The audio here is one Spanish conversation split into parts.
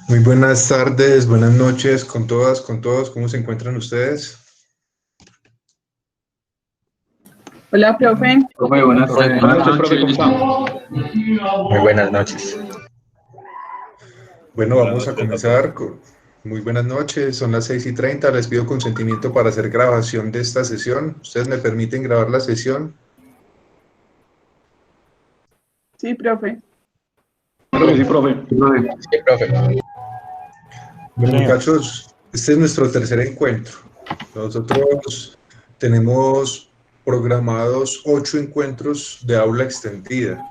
Muy buenas tardes, buenas noches con todas, con todos. ¿Cómo se encuentran ustedes? Hola, profe. Profe, buenas tardes. Buenas noches, profe, ¿cómo está? Muy buenas noches. Bueno, Buenas vamos a noches a comenzar todos. con muy buenas noches. Son las 6:30. Les pido consentimiento para hacer grabación de esta sesión. ¿Ustedes me permiten grabar la sesión? Sí, profe. Claro que sí, profe. Sí, profe. Bueno, Señor. muchachos, este es nuestro tercer encuentro. Nosotros tenemos programados 8 encuentros de aula extendida.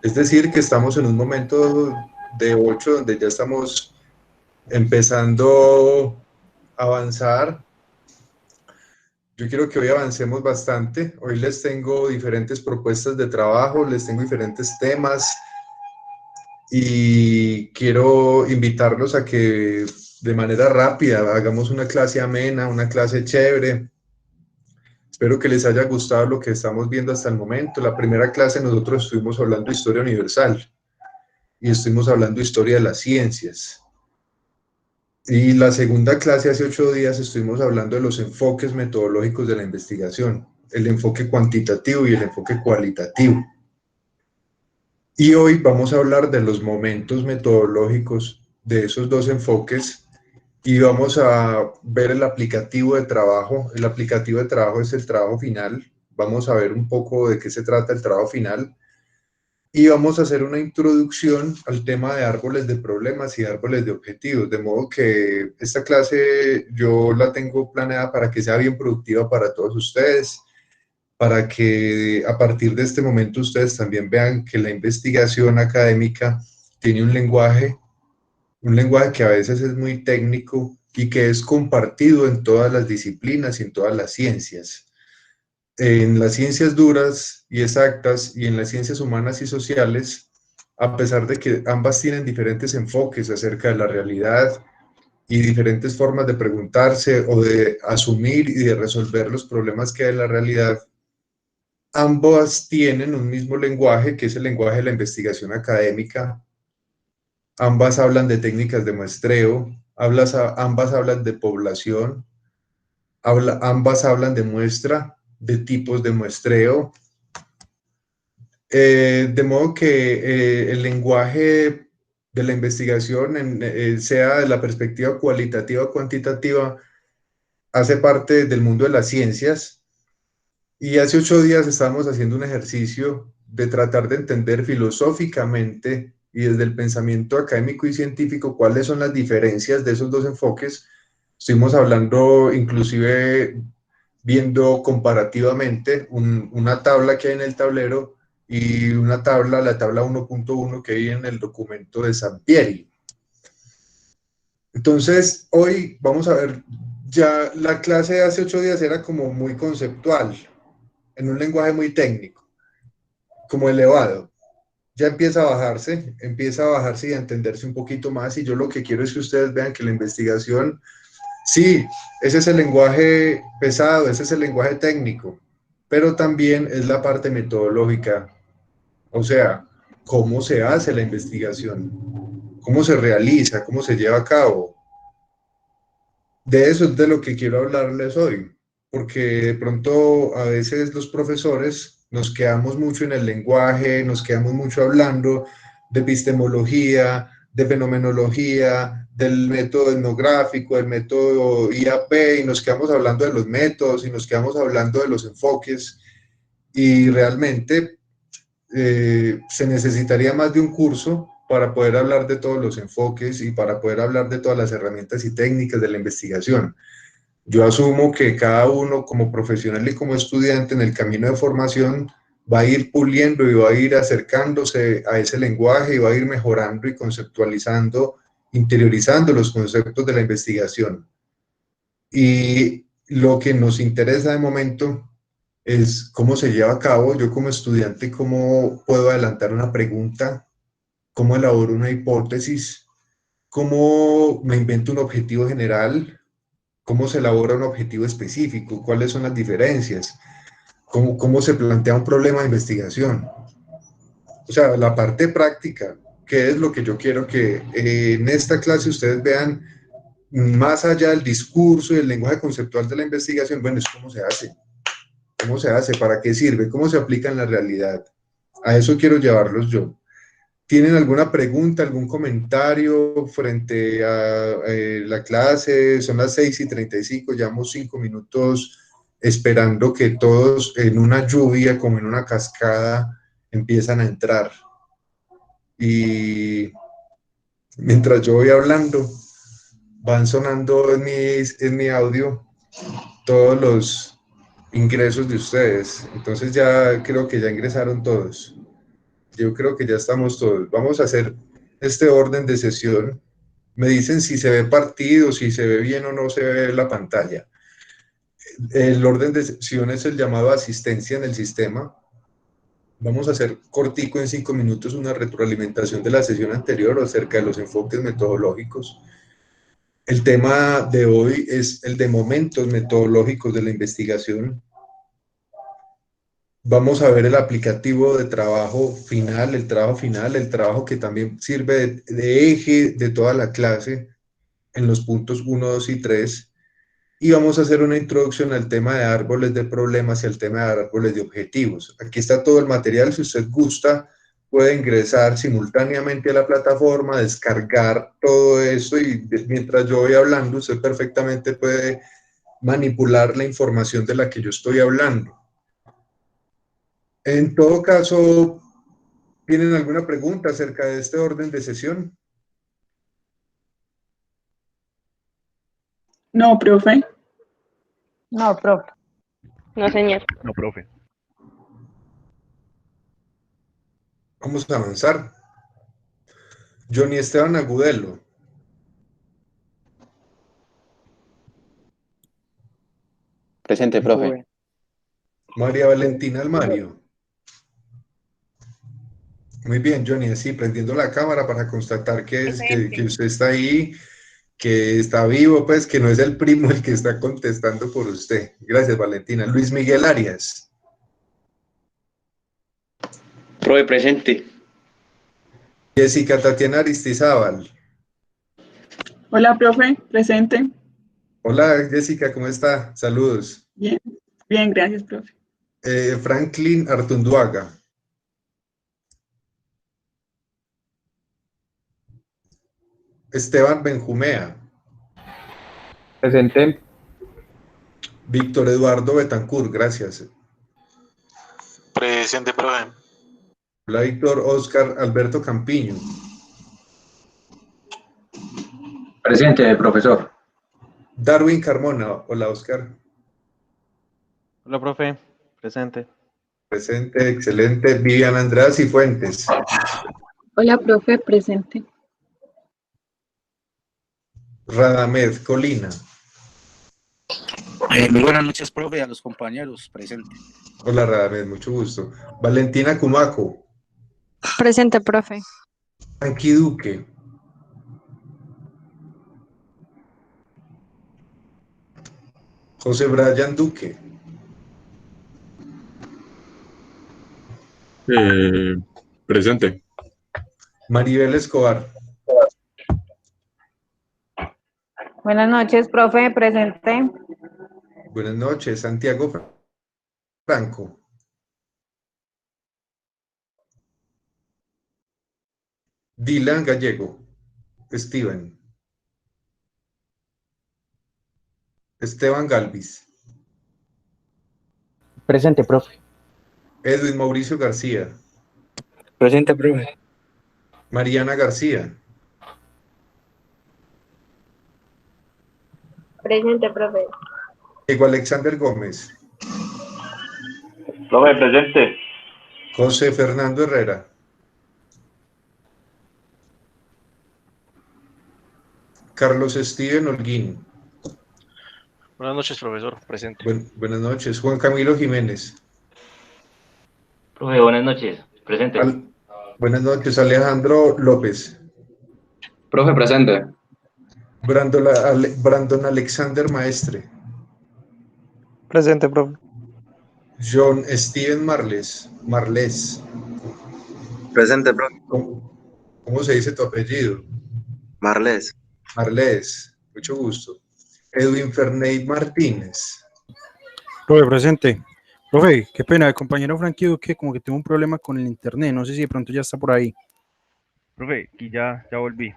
Es decir, que estamos en un momento de 8 donde ya estamos empezando a avanzar. Yo quiero que hoy avancemos bastante. Hoy les tengo diferentes propuestas de trabajo, les tengo diferentes temas y quiero invitarlos a que de manera rápida hagamos una clase amena, una clase chévere. Espero que les haya gustado lo que estamos viendo hasta el momento. La primera clase nosotros estuvimos hablando de historia universal y estuvimos hablando de historia de las ciencias. Y la segunda clase hace 8 días estuvimos hablando de los enfoques metodológicos de la investigación, el enfoque cuantitativo y el enfoque cualitativo. Y hoy vamos a hablar de los momentos metodológicos de esos dos enfoques y vamos a ver el aplicativo de trabajo. El aplicativo de trabajo es el trabajo final. Vamos a ver un poco de qué se trata el trabajo final y vamos a hacer una introducción al tema de árboles de problemas y árboles de objetivos, de modo que esta clase yo la tengo planeada para que sea bien productiva para todos ustedes, para que a partir de este momento ustedes también vean que la investigación académica tiene un lenguaje que a veces es muy técnico y que es compartido en todas las disciplinas y en todas las ciencias. En las ciencias duras y exactas y en las ciencias humanas y sociales, a pesar de que ambas tienen diferentes enfoques acerca de la realidad y diferentes formas de preguntarse o de asumir y de resolver los problemas que hay en la realidad, ambas tienen un mismo lenguaje, que es el lenguaje de la investigación académica. Ambas hablan de técnicas de muestreo, ambas hablan de población, ambas hablan de muestra, de tipos de muestreo. De modo que el lenguaje de la investigación, sea de la perspectiva cualitativa o cuantitativa, hace parte del mundo de las ciencias. Y hace 8 días estábamos haciendo un ejercicio de tratar de entender filosóficamente y desde el pensamiento académico y científico cuáles son las diferencias de esos dos enfoques. Estuvimos hablando, inclusive viendo comparativamente una tabla que hay en el tablero y una tabla, la tabla 1.1 que hay en el documento de Sampieri. Entonces, hoy vamos a ver, ya la clase de hace 8 días era como muy conceptual, en un lenguaje muy técnico, como elevado. Ya empieza a bajarse y a entenderse un poquito más, y yo lo que quiero es que ustedes vean que la investigación, sí, ese es el lenguaje pesado, ese es el lenguaje técnico, pero también es la parte metodológica, o sea, cómo se hace la investigación, cómo se realiza, cómo se lleva a cabo. De eso es de lo que quiero hablarles hoy, porque de pronto a veces los profesores nos quedamos mucho en el lenguaje, nos quedamos mucho hablando de epistemología, de fenomenología, del método etnográfico, del método IAP, y nos quedamos hablando de los métodos y nos quedamos hablando de los enfoques, y realmente se necesitaría más de un curso para poder hablar de todos los enfoques y para poder hablar de todas las herramientas y técnicas de la investigación. Yo asumo que cada uno como profesional y como estudiante en el camino de formación va a ir puliendo y va a ir acercándose a ese lenguaje y va a ir mejorando y conceptualizando, interiorizando los conceptos de la investigación. Y lo que nos interesa de momento es cómo se lleva a cabo. Yo como estudiante, cómo puedo adelantar una pregunta, cómo elaboro una hipótesis, cómo me invento un objetivo general, cómo se elabora un objetivo específico, cuáles son las diferencias, cómo se plantea un problema de investigación. O sea, la parte práctica, ¿Qué es lo que yo quiero que en esta clase ustedes vean más allá del discurso y el lenguaje conceptual de la investigación? Bueno, es cómo se hace, para qué sirve, cómo se aplica en la realidad. A eso quiero llevarlos yo. ¿Tienen alguna pregunta, algún comentario frente a la clase? Son las 6:35, llevamos 5 minutos esperando que todos en una lluvia, como en una cascada, empiezan a entrar. Y mientras yo voy hablando, van sonando en mi audio todos los ingresos de ustedes. Entonces ya creo que ya ingresaron todos. Yo creo que ya estamos todos. Vamos a hacer este orden de sesión. Me dicen si se ve partido, si se ve bien o no se ve la pantalla. El orden de sesión es el llamado asistencia en el sistema. Vamos a hacer cortico en 5 minutos una retroalimentación de la sesión anterior acerca de los enfoques metodológicos. El tema de hoy es el de momentos metodológicos de la investigación. Vamos a ver el aplicativo de trabajo final, el trabajo que también sirve de eje de toda la clase en los puntos 1, 2 y 3. Y vamos a hacer una introducción al tema de árboles de problemas y al tema de árboles de objetivos. Aquí está todo el material, si usted gusta, puede ingresar simultáneamente a la plataforma, descargar todo eso y mientras yo voy hablando, usted perfectamente puede manipular la información de la que yo estoy hablando. En todo caso, ¿tienen alguna pregunta acerca de este orden de sesión? No, profe. No, profe. No, señor. No, profe. Vamos a avanzar. Johnny Esteban Agudelo. Presente, profe. María Valentina Almario. Muy bien, Johnny, así prendiendo la cámara para constatar que usted está ahí, que está vivo, pues que no es el primo el que está contestando por usted. Gracias, Valentina. Luis Miguel Arias. Profe, presente. Jessica Tatiana Aristizábal. Hola, profe. Presente. Hola, Jessica, ¿cómo está? Saludos. Bien. Bien, gracias, profe. Franklin Artunduaga. Esteban Benjumea. Presente. Víctor Eduardo Betancur, gracias. Presente, profe. Hola, Víctor Oscar Alberto Campiño. Presente, profesor. Darwin Carmona. Hola, Oscar. Hola, profe. Presente. Presente, excelente. Vivian Andrea Cifuentes. Hola, profe. Presente. Radamed Colina. Muy buenas noches, profe, a los compañeros presentes. Hola, Radamed, mucho gusto. Valentina Cumaco. Presente, profe. Anki Duque. José Brian Duque. Presente. Maribel Escobar. Buenas noches, profe. Presente. Buenas noches. Santiago Franco. Dylan Gallego. Steven. Esteban Galvis. Presente, profe. Edwin Mauricio García. Presente, profe. Mariana García. Presente, profe. Diego Alexander Gómez. Profe, presente. José Fernando Herrera. Carlos Steven Holguín. Buenas noches, profesor. Presente. Buenas noches. Juan Camilo Jiménez. Profe, buenas noches. Presente. Buenas noches. Alejandro López. Profe, presente. Brandon Alexander Maestre. Presente, profe. John Steven Marles. Presente, profe. ¿Cómo se dice tu apellido? Marles. Marles, mucho gusto. Edwin Ferney Martínez. Profe, presente. Profe, qué pena, el compañero Frankie Duque como que tuvo un problema con el internet, no sé si de pronto ya está por ahí. Profe, aquí ya volví.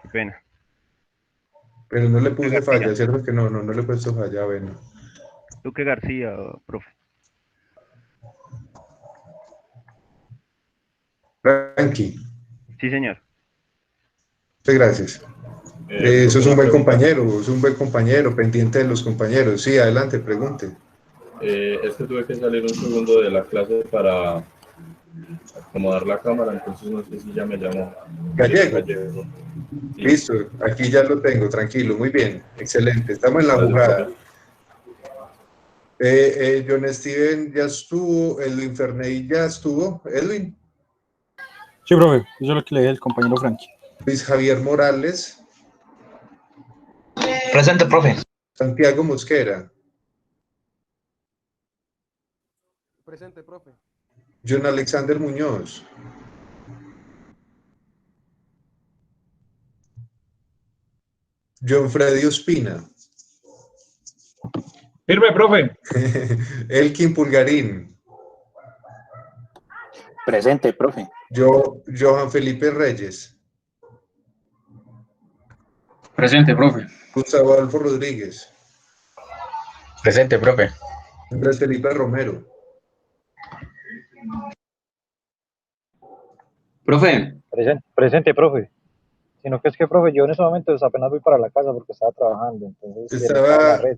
Qué pena. Pero no le puse falla, ¿cierto que no le he puesto falla? Bueno. Duque García, profe. Frankie. Sí, señor. Muchas gracias. Eso es un buen compañero, pendiente de los compañeros. Sí, adelante, pregunte. Es que tuve que salir un segundo de la clase para acomodar la cámara, entonces no sé si ya me llamó. Gallego. Sí. Listo, aquí ya lo tengo, tranquilo, muy bien, excelente, estamos en la jugada. John Steven ya estuvo, Edwin Ferney ya estuvo, Edwin. Sí, profe, eso es lo que le dije al compañero Frankie. Luis Javier Morales. Presente, profe. Santiago Mosquera. Presente, profe. John Alexander Muñoz. John Freddy Ospina. Firme, profe. Elkin Pulgarín. Presente, profe. Johan Felipe Reyes. Presente, profe. Gustavo Adolfo Rodríguez. Presente, profe. Andrés Felipe Romero. Profe. Presente, profe. Sino que es que, profe, yo en ese momento apenas voy para la casa porque estaba trabajando, entonces Estaba... la red.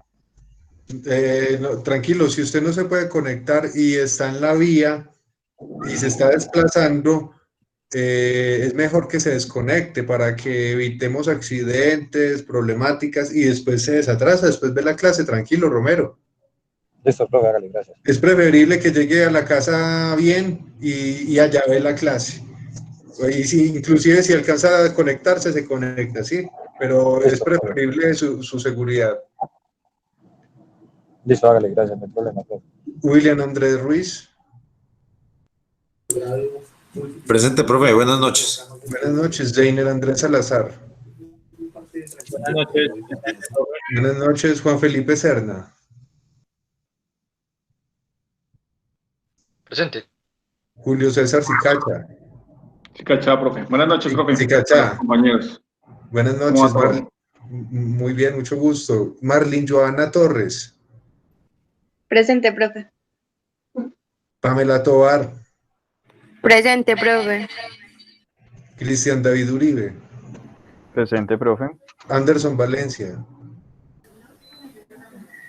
No, tranquilo, si usted no se puede conectar y está en la vía y se está desplazando, es mejor que se desconecte para que evitemos accidentes, problemáticas y después se desatrasa, después ve la clase. Tranquilo, Romero. Listo, profe, hágale, gracias. Es preferible que llegue a la casa bien y allá ve la clase. Y si, inclusive si alcanza a conectarse, se conecta, ¿sí? Pero listo, es preferible su seguridad. Listo, hágale, gracias, no hay problema, profe. William Andrés Ruiz. Presente, profe, buenas noches. Buenas noches, Jainer Andrés Salazar. Buenas noches. Buenas noches, Juan Felipe Serna. Presente. Julio César Sicacha. Sicacha, profe. Buenas noches, profe. Sicacha. Compañeros. Buenas noches, muy bien, mucho gusto. Marlene Joana Torres. Presente, profe. Pamela Tovar. Presente, profe. Cristian David Uribe. Presente, profe. Anderson Valencia.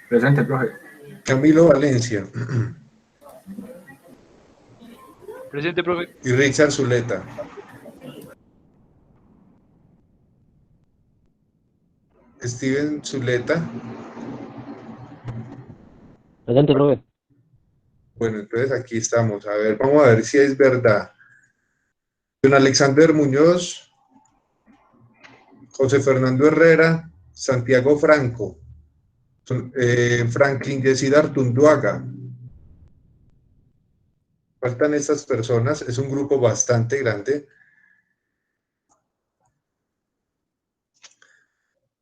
Presente, profe. Camilo Valencia. Presente, profe. Y Richard Zuleta. Steven Zuleta. Presente, profe. Bueno, entonces aquí estamos. A ver, vamos a ver si es verdad. Don Alexander Muñoz, José Fernando Herrera, Santiago Franco, Franklin Yesid Artunduaga. Faltan estas personas, es un grupo bastante grande.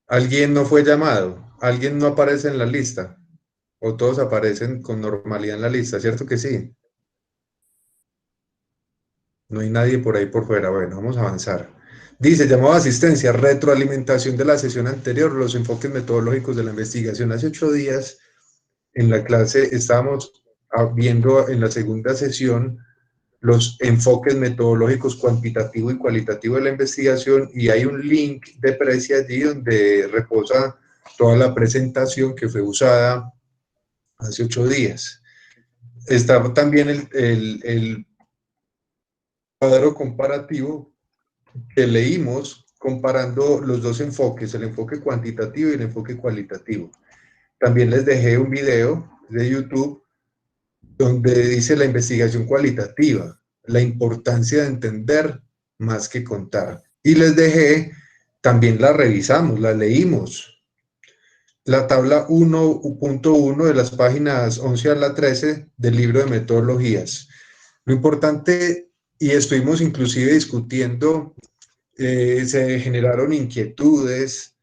¿Alguien no fue llamado? ¿Alguien no aparece en la lista? ¿O todos aparecen con normalidad en la lista? ¿Cierto que sí? No hay nadie por ahí por fuera. Bueno, vamos a avanzar. Dice, llamado a asistencia, retroalimentación de la sesión anterior, los enfoques metodológicos de la investigación. Hace 8 días en la clase estábamos viendo en la segunda sesión los enfoques metodológicos cuantitativo y cualitativo de la investigación y hay un link de Prezi allí donde reposa toda la presentación que fue usada hace 8 días. Está también el cuadro comparativo que leímos comparando los dos enfoques, el enfoque cuantitativo y el enfoque cualitativo. También les dejé un video de YouTube donde dice la investigación cualitativa, la importancia de entender más que contar. Y les dejé, también la revisamos, la leímos. La tabla 1.1 de las páginas 11 a la 13 del libro de metodologías. Lo importante y estuvimos inclusive discutiendo, se generaron inquietudes,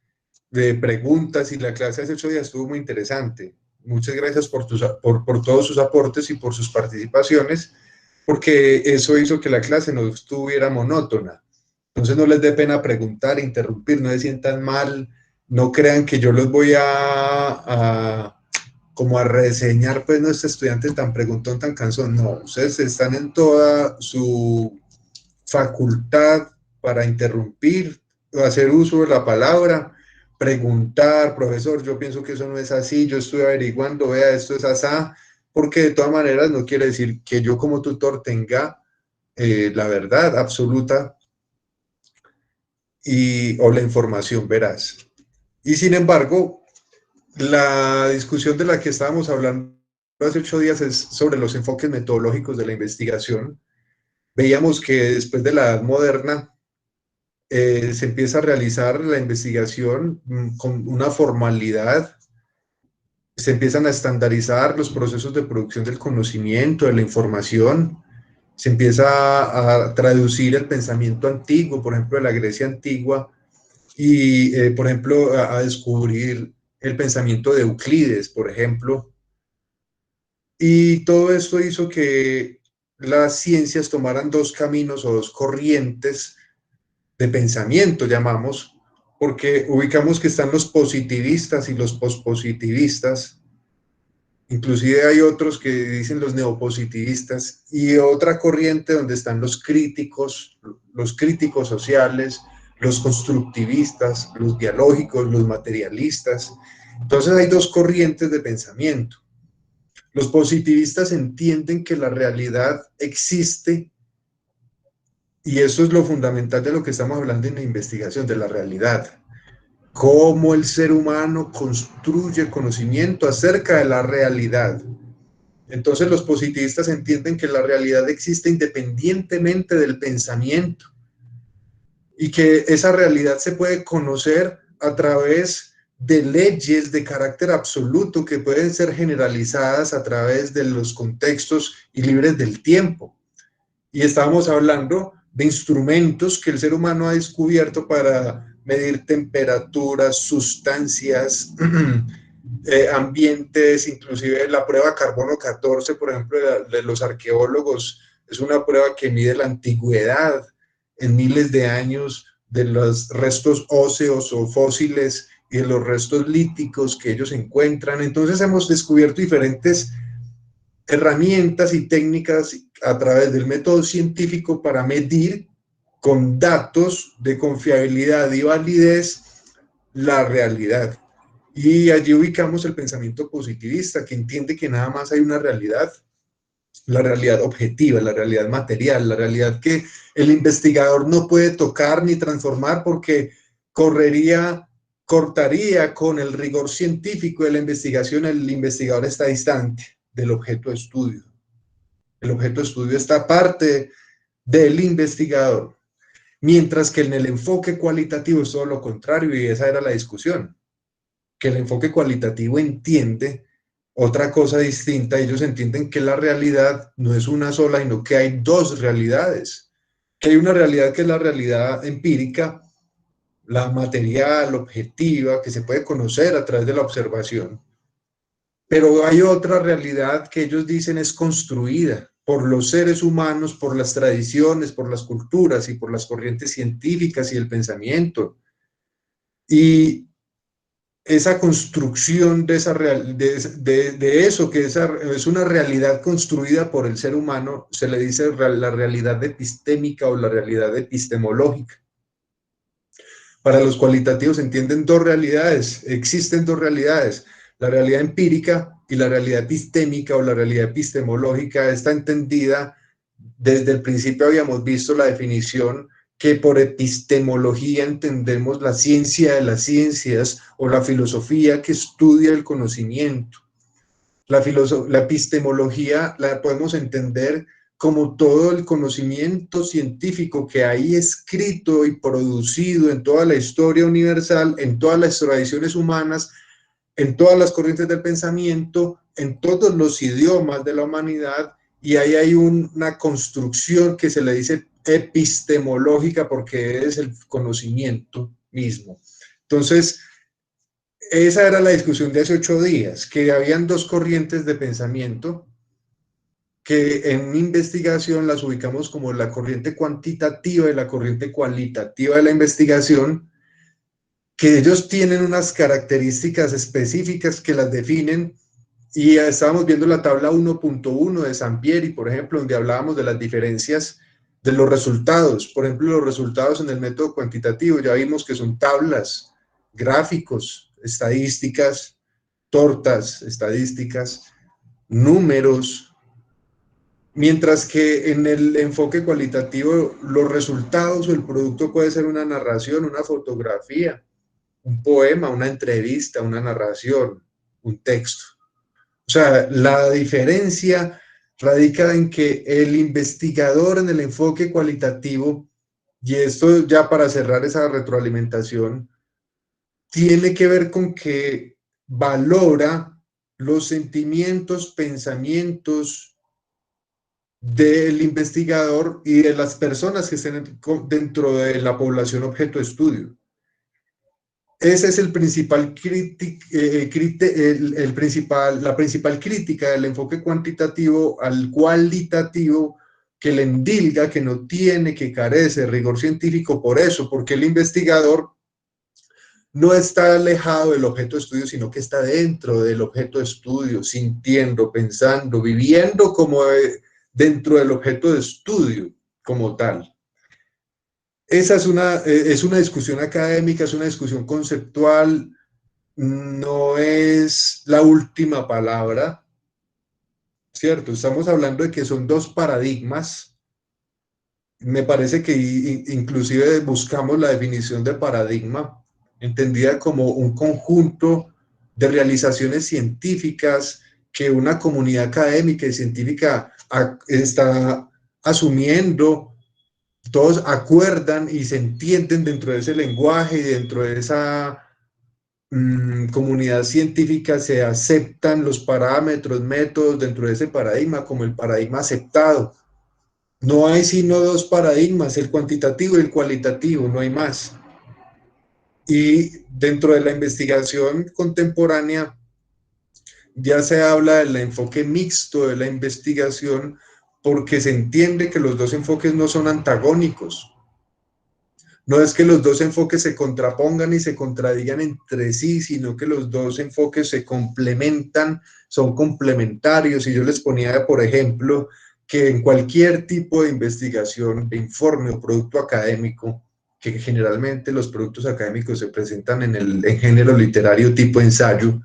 de preguntas, y la clase hace 8 días estuvo muy interesante. Muchas gracias por todos sus aportes y por sus participaciones, porque eso hizo que la clase no estuviera monótona. Entonces no les dé pena preguntar, interrumpir, no se sientan mal, no crean que yo los voy como a reseñar, pues, no, este estudiante tan preguntón, tan cansón. No, ustedes están en toda su facultad para interrumpir, hacer uso de la palabra, preguntar, profesor, yo pienso que eso no es así, yo estoy averiguando, vea, esto es asá, porque de todas maneras no quiere decir que yo como tutor tenga la verdad absoluta o la información veraz. Y sin embargo, la discusión de la que estábamos hablando hace 8 días es sobre los enfoques metodológicos de la investigación. Veíamos que después de la Edad Moderna se empieza a realizar la investigación con una formalidad, se empiezan a estandarizar los procesos de producción del conocimiento, de la información, se empieza a traducir el pensamiento antiguo, por ejemplo, de la Grecia antigua, y, por ejemplo, a descubrir el pensamiento de Euclides, por ejemplo. Y todo esto hizo que las ciencias tomaran 2 caminos o 2 corrientes de pensamiento, llamamos, porque ubicamos que están los positivistas y los pospositivistas, inclusive hay otros que dicen los neopositivistas, y otra corriente donde están los críticos sociales, los constructivistas, los dialógicos, los materialistas. Entonces hay 2 corrientes de pensamiento. Los positivistas entienden que la realidad existe, y eso es lo fundamental de lo que estamos hablando en la investigación, de la realidad. Cómo el ser humano construye conocimiento acerca de la realidad. Entonces los positivistas entienden que la realidad existe independientemente del pensamiento, y que esa realidad se puede conocer a través de leyes de carácter absoluto que pueden ser generalizadas a través de los contextos y libres del tiempo. Y estábamos hablando de instrumentos que el ser humano ha descubierto para medir temperaturas, sustancias, ambientes, inclusive la prueba carbono 14, por ejemplo, de los arqueólogos, es una prueba que mide la antigüedad en miles de años de los restos óseos o fósiles y de los restos líticos que ellos encuentran. Entonces hemos descubierto diferentes herramientas y técnicas a través del método científico para medir con datos de confiabilidad y validez la realidad. Y allí ubicamos el pensamiento positivista, que entiende que nada más hay una realidad, la realidad objetiva, la realidad material, la realidad que el investigador no puede tocar ni transformar porque cortaría con el rigor científico de la investigación. El investigador está distante del objeto de estudio. El objeto de estudio está aparte del investigador, mientras que en el enfoque cualitativo es todo lo contrario, y esa era la discusión, que el enfoque cualitativo entiende otra cosa distinta. Ellos entienden que la realidad no es una sola, sino que hay 2 realidades, que hay una realidad que es la realidad empírica, la material, objetiva, que se puede conocer a través de la observación, pero hay otra realidad que ellos dicen es construida por los seres humanos, por las tradiciones, por las culturas y por las corrientes científicas y el pensamiento. Y esa construcción de eso, que es una realidad construida por el ser humano, se le dice la realidad epistémica o la realidad epistemológica. Para los cualitativos se entienden 2 realidades, existen 2 realidades, la realidad empírica y la realidad epistémica o la realidad epistemológica. Está entendida, desde el principio habíamos visto la definición, que por epistemología entendemos la ciencia de las ciencias o la filosofía que estudia el conocimiento. La epistemología la podemos entender como todo el conocimiento científico que hay escrito y producido en toda la historia universal, en todas las tradiciones humanas, en todas las corrientes del pensamiento, en todos los idiomas de la humanidad, y ahí hay una construcción que se le dice epistemológica porque es el conocimiento mismo. Entonces, esa era la discusión de hace 8 días, que habían dos corrientes de pensamiento que en investigación las ubicamos como la corriente cuantitativa y la corriente cualitativa de la investigación, que ellos tienen unas características específicas que las definen, y estábamos viendo la tabla 1.1 de Sampieri, por ejemplo, donde hablábamos de las diferencias de los resultados. Por ejemplo, los resultados en el método cuantitativo, ya vimos que son tablas, gráficos, estadísticas, tortas, estadísticas, números, mientras que en el enfoque cualitativo los resultados o el producto puede ser una narración, una fotografía, un poema, una entrevista, una narración, un texto. O sea, la diferencia radica en que el investigador en el enfoque cualitativo, y esto ya para cerrar esa retroalimentación, tiene que ver con que valora los sentimientos, pensamientos del investigador y de las personas que estén dentro de la población objeto de estudio. Ese es el principal la principal crítica del enfoque cuantitativo al cualitativo, que le endilga que no tiene, que carece de rigor científico por eso, porque el investigador no está alejado del objeto de estudio, sino que está dentro del objeto de estudio, sintiendo, pensando, viviendo como dentro del objeto de estudio como tal. Esa es una discusión académica, es una discusión conceptual, no es la última palabra, ¿cierto? Estamos hablando de que son dos paradigmas. Me parece que inclusive buscamos la definición de paradigma, entendida como un conjunto de realizaciones científicas que una comunidad académica y científica está asumiendo. Todos acuerdan y se entienden dentro de ese lenguaje y dentro de esa comunidad científica se aceptan los parámetros, métodos dentro de ese paradigma como el paradigma aceptado. No hay sino dos paradigmas, el cuantitativo y el cualitativo, no hay más. Y dentro de la investigación contemporánea ya se habla del enfoque mixto de la investigación, porque se entiende que los dos enfoques no son antagónicos. No es que los dos enfoques se contrapongan y se contradigan entre sí, sino que los dos enfoques se complementan, son complementarios. Y yo les ponía, por ejemplo, que en cualquier tipo de investigación, de informe o producto académico, que generalmente los productos académicos se presentan en género literario tipo ensayo,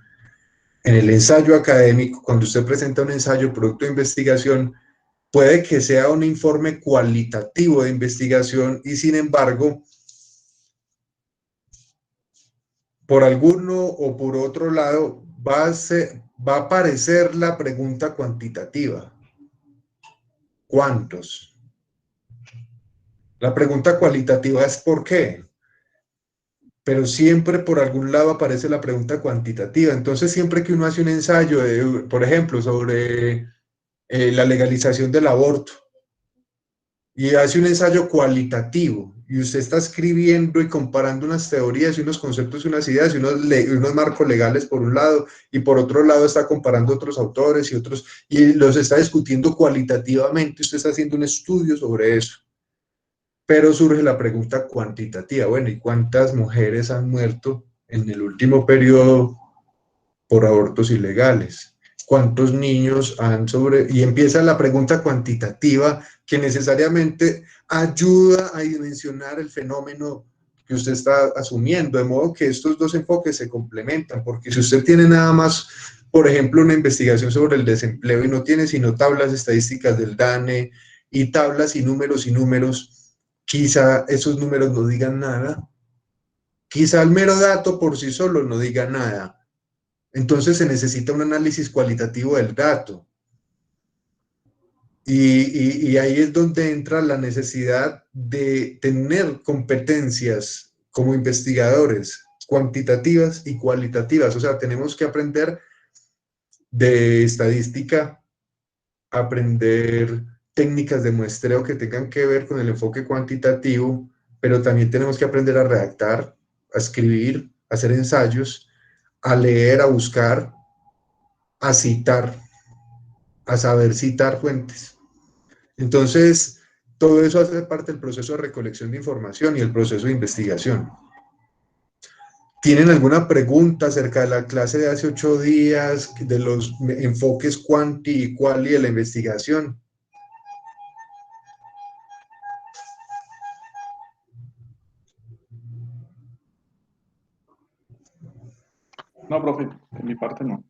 en el ensayo académico, cuando usted presenta un ensayo, producto de investigación, puede que sea un informe cualitativo de investigación y sin embargo, por alguno o por otro lado, va a aparecer la pregunta cuantitativa. ¿Cuántos? La pregunta cualitativa es ¿por qué? Pero siempre por algún lado aparece la pregunta cuantitativa. Entonces, siempre que uno hace un ensayo, por ejemplo, sobre la legalización del aborto, y hace un ensayo cualitativo, y usted está escribiendo y comparando unas teorías y unos conceptos y unas ideas y unos marcos legales por un lado, y por otro lado está comparando otros autores y otros, y los está discutiendo cualitativamente, usted está haciendo un estudio sobre eso. Pero surge la pregunta cuantitativa, bueno, ¿y cuántas mujeres han muerto en el último periodo por abortos ilegales? ¿Cuántos niños han y empieza la pregunta cuantitativa que necesariamente ayuda a dimensionar el fenómeno que usted está asumiendo, de modo que estos dos enfoques se complementan, porque si usted tiene nada más, por ejemplo, una investigación sobre el desempleo y no tiene sino tablas estadísticas del DANE y tablas y números, quizá esos números no digan nada, quizá el mero dato por sí solo no diga nada. Entonces se necesita un análisis cualitativo del dato. Y ahí es donde entra la necesidad de tener competencias como investigadores, cuantitativas y cualitativas. O sea, tenemos que aprender de estadística aprender técnicas de muestreo que tengan que ver con el enfoque cuantitativo, pero también tenemos que aprender a redactar, a escribir, a hacer ensayos, a leer, a buscar, a citar, a saber citar fuentes. Entonces, todo eso hace parte del proceso de recolección de información y el proceso de investigación. ¿Tienen alguna pregunta acerca de la clase de hace 8 días, de los enfoques cuanti y quali de la investigación? No, profe, de mi parte no.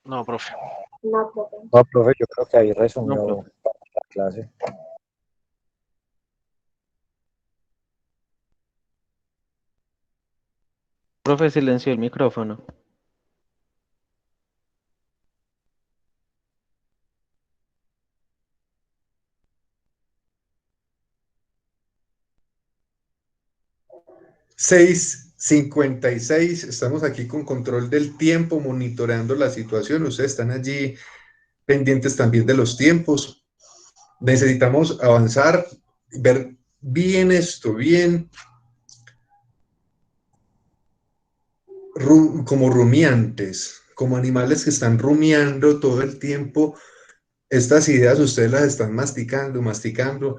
No, profe. No, profe. No, profe, yo creo que ahí resumió No, profe. la clase. Profe, silenció el micrófono. Seis 56, estamos aquí con control del tiempo, monitoreando la situación. Ustedes están allí pendientes también de los tiempos. Necesitamos avanzar, ver bien esto, bien como rumiantes, como animales que están rumiando todo el tiempo. Estas ideas ustedes las están masticando, masticando.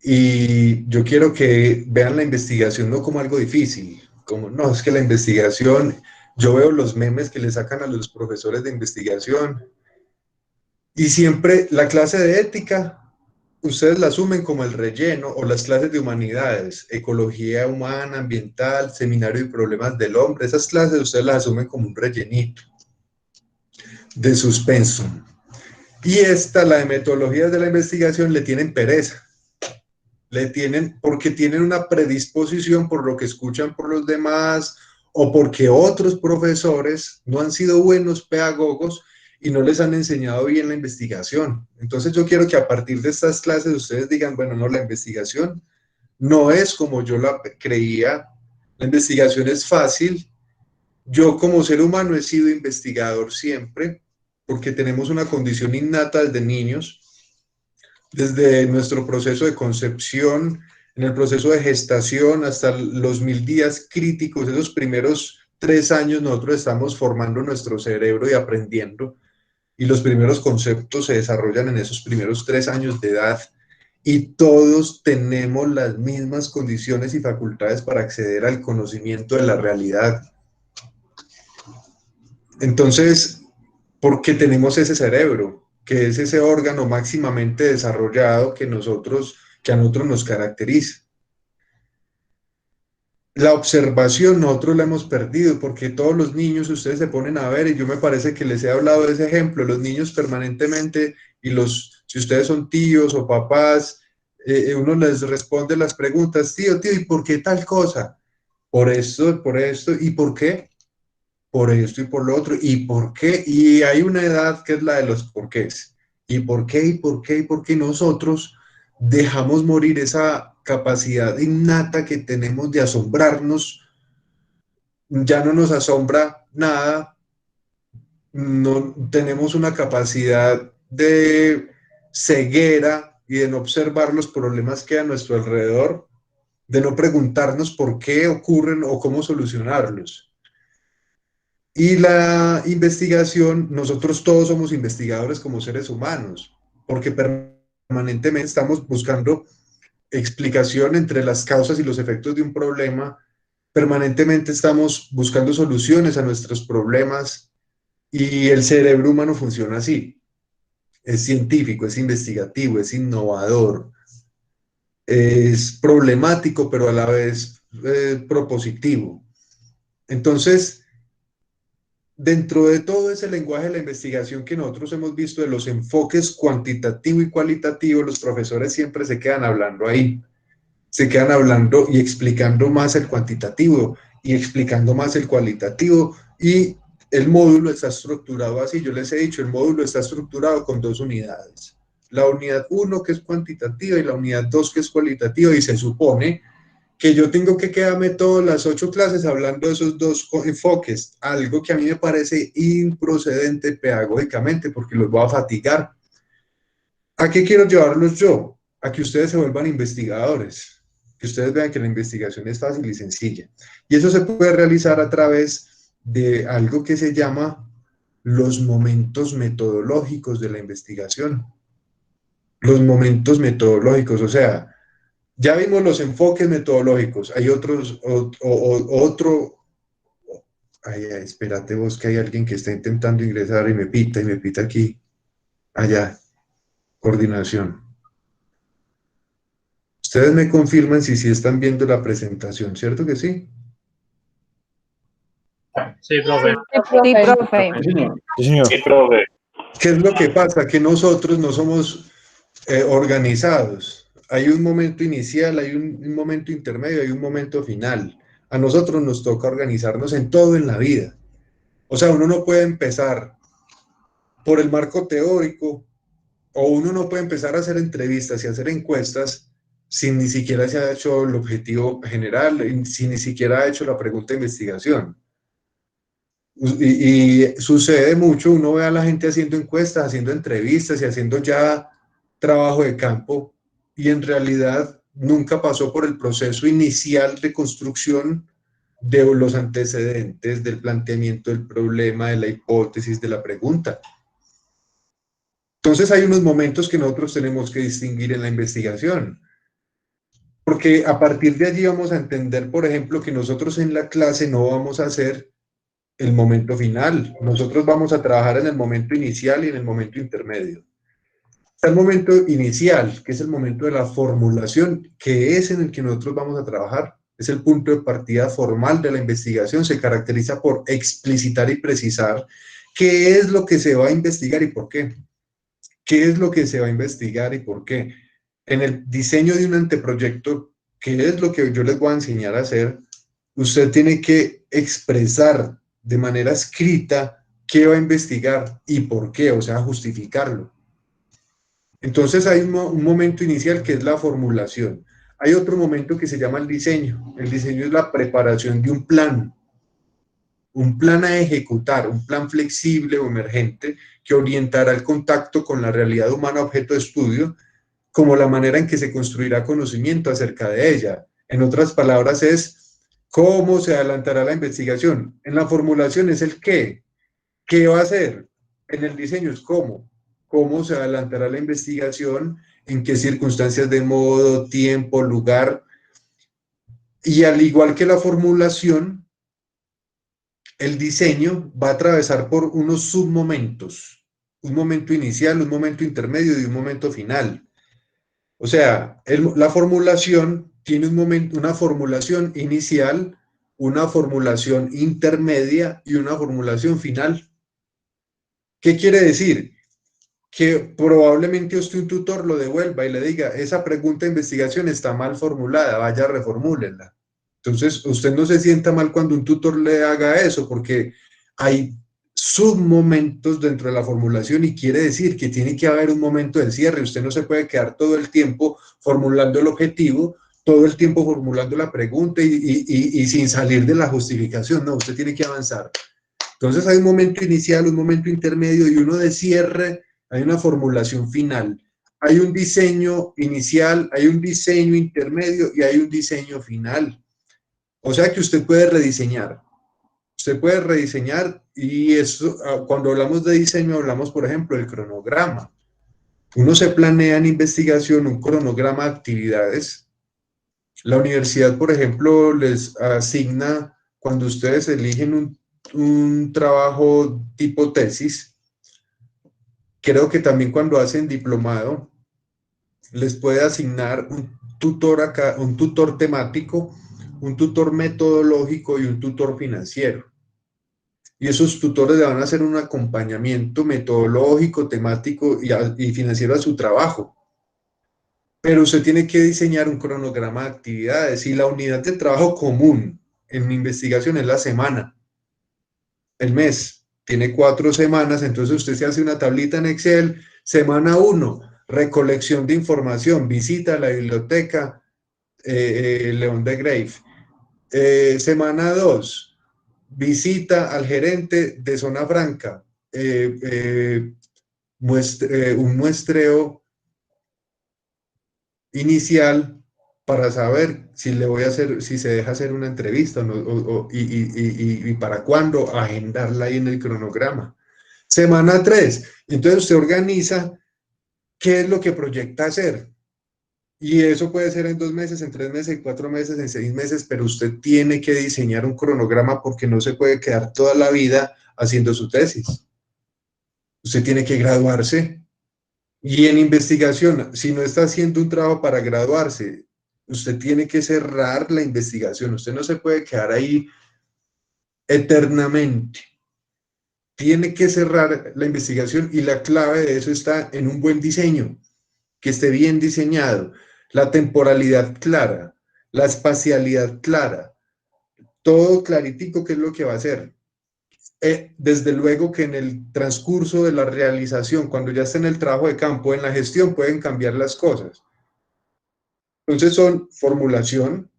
Y yo quiero que vean la investigación no como algo difícil, como no, es que la investigación, yo veo los memes que le sacan a los profesores de investigación y siempre la clase de ética, ustedes la asumen como el relleno, o las clases de humanidades, ecología humana, ambiental, seminario de problemas del hombre, esas clases ustedes las asumen como un rellenito de suspenso. Y esta, la de metodologías de la investigación, le tienen pereza. Le tienen, porque tienen una predisposición por lo que escuchan por los demás o porque otros profesores no han sido buenos pedagogos y no les han enseñado bien la investigación. Entonces yo quiero que a partir de estas clases ustedes digan, bueno, no, la investigación no es como yo la creía, la investigación es fácil. Yo como ser humano he sido investigador siempre porque tenemos una condición innata desde niños. Desde nuestro proceso de concepción, en el proceso de gestación, hasta los 1000 días críticos, esos primeros 3 años nosotros estamos formando nuestro cerebro y aprendiendo, y los primeros conceptos se desarrollan en esos primeros 3 años de edad, y todos tenemos las mismas condiciones y facultades para acceder al conocimiento de la realidad. Entonces, ¿por qué tenemos ese cerebro? Que es ese órgano máximamente desarrollado que a nosotros nos caracteriza. La observación nosotros la hemos perdido porque todos los niños, ustedes se ponen a ver, y yo me parece que les he hablado de ese ejemplo, los niños permanentemente, y si ustedes son tíos o papás, uno les responde las preguntas, tío, ¿y por qué tal cosa? Por esto, ¿y por qué? Por esto y por lo otro, ¿y por qué? Y hay una edad que es la de los porqués. ¿Y por qué? ¿Y por qué? ¿Y por qué nosotros dejamos morir esa capacidad innata que tenemos de asombrarnos? Ya no nos asombra nada, no tenemos una capacidad de ceguera y de no observar los problemas que hay a nuestro alrededor, de no preguntarnos por qué ocurren o cómo solucionarlos. Y la investigación, nosotros todos somos investigadores como seres humanos, porque permanentemente estamos buscando explicación entre las causas y los efectos de un problema, permanentemente estamos buscando soluciones a nuestros problemas, y el cerebro humano funciona así. Es científico, es investigativo, es innovador, es problemático, pero a la vez propositivo. Entonces, dentro de todo ese lenguaje de la investigación que nosotros hemos visto de los enfoques cuantitativo y cualitativo, los profesores siempre se quedan hablando ahí, se quedan hablando y explicando más el cuantitativo y explicando más el cualitativo, y el módulo está estructurado así. Yo les he dicho, el módulo está estructurado con 2 unidades, la unidad 1 que es cuantitativa y la unidad 2 que es cualitativa, y se supone que yo tengo que quedarme todas las 8 clases hablando de esos dos enfoques, algo que a mí me parece improcedente pedagógicamente porque los voy a fatigar. ¿A qué quiero llevarlos yo? A que ustedes se vuelvan investigadores, que ustedes vean que la investigación es fácil y sencilla. Y eso se puede realizar a través de algo que se llama los momentos metodológicos de la investigación. Los momentos metodológicos, o sea, ya vimos los enfoques metodológicos, hay otros, espérate vos que hay alguien que está intentando ingresar y me pita aquí, allá, coordinación. Ustedes me confirman si sí están viendo la presentación, ¿cierto que sí? Sí, profe. Sí, profe. Sí, señor. Sí, profe. ¿Qué es lo que pasa? Que nosotros no somos organizados. Hay un momento inicial, hay un momento intermedio, hay un momento final. A nosotros nos toca organizarnos en todo en la vida. O sea, uno no puede empezar por el marco teórico o uno no puede empezar a hacer entrevistas y hacer encuestas sin ni siquiera se ha hecho el objetivo general, sin ni siquiera ha hecho la pregunta de investigación. Y sucede mucho, uno ve a la gente haciendo encuestas, haciendo entrevistas y haciendo ya trabajo de campo, y en realidad nunca pasó por el proceso inicial de construcción de los antecedentes, del planteamiento del problema, de la hipótesis, de la pregunta. Entonces hay unos momentos que nosotros tenemos que distinguir en la investigación, porque a partir de allí vamos a entender, por ejemplo, que nosotros en la clase no vamos a hacer el momento final, nosotros vamos a trabajar en el momento inicial y en el momento intermedio. Está el momento inicial, que es el momento de la formulación, que es en el que nosotros vamos a trabajar. Es el punto de partida formal de la investigación, se caracteriza por explicitar y precisar qué es lo que se va a investigar y por qué. ¿Qué es lo que se va a investigar y por qué? En el diseño de un anteproyecto, que es lo que yo les voy a enseñar a hacer, usted tiene que expresar de manera escrita qué va a investigar y por qué, o sea, justificarlo. Entonces hay un momento inicial que es la formulación. Hay otro momento que se llama el diseño. El diseño es la preparación de un plan a ejecutar, un plan flexible o emergente que orientará el contacto con la realidad humana objeto de estudio como la manera en que se construirá conocimiento acerca de ella. En otras palabras es cómo se adelantará la investigación. En la formulación es el qué. ¿Qué va a hacer? En el diseño es cómo. Cómo se adelantará la investigación, en qué circunstancias de modo, tiempo, lugar. Y al igual que la formulación, el diseño va a atravesar por unos submomentos. Un momento inicial, un momento intermedio y un momento final. O sea, la formulación tiene un momento, una formulación inicial, una formulación intermedia y una formulación final. ¿Qué quiere decir? Que probablemente usted un tutor lo devuelva y le diga, esa pregunta de investigación está mal formulada, vaya, reformúlenla. Entonces, usted no se sienta mal cuando un tutor le haga eso, porque hay submomentos dentro de la formulación y quiere decir que tiene que haber un momento del cierre. Usted no se puede quedar todo el tiempo formulando el objetivo, todo el tiempo formulando la pregunta y sin salir de la justificación. No, usted tiene que avanzar. Entonces, hay un momento inicial, un momento intermedio y uno de cierre. Hay una formulación final, hay un diseño inicial, hay un diseño intermedio y hay un diseño final. O sea que usted puede rediseñar. Usted puede rediseñar y eso, cuando hablamos de diseño, hablamos, por ejemplo, del cronograma. Uno se planea en investigación un cronograma de actividades. La universidad, por ejemplo, les asigna, cuando ustedes eligen un trabajo tipo tesis, creo que también cuando hacen diplomado, les puede asignar un tutor temático, un tutor metodológico y un tutor financiero. Y esos tutores le van a hacer un acompañamiento metodológico, temático y financiero a su trabajo. Pero usted tiene que diseñar un cronograma de actividades y la unidad de trabajo común en mi investigación es la semana, el mes. Tiene 4 semanas, entonces usted se hace una tablita en Excel, semana 1, recolección de información, visita a la biblioteca, León de Grave. Semana 2, visita al gerente de Zona Franca. Un muestreo inicial para saber si le voy a hacer, si se deja hacer una entrevista y para cuándo agendarla ahí en el cronograma. Semana 3, entonces usted organiza qué es lo que proyecta hacer. Y eso puede ser en 2 meses, en 3 meses, en 4 meses, en 6 meses, pero usted tiene que diseñar un cronograma porque no se puede quedar toda la vida haciendo su tesis. Usted tiene que graduarse. Y en investigación, si no está haciendo un trabajo para graduarse, usted tiene que cerrar la investigación. Usted no se puede quedar ahí eternamente. Tiene que cerrar la investigación y la clave de eso está en un buen diseño, que esté bien diseñado, la temporalidad clara, la espacialidad clara, todo claritico qué es lo que va a hacer. Desde luego que en el transcurso de la realización, cuando ya está en el trabajo de campo, en la gestión, pueden cambiar las cosas. Entonces son formulación,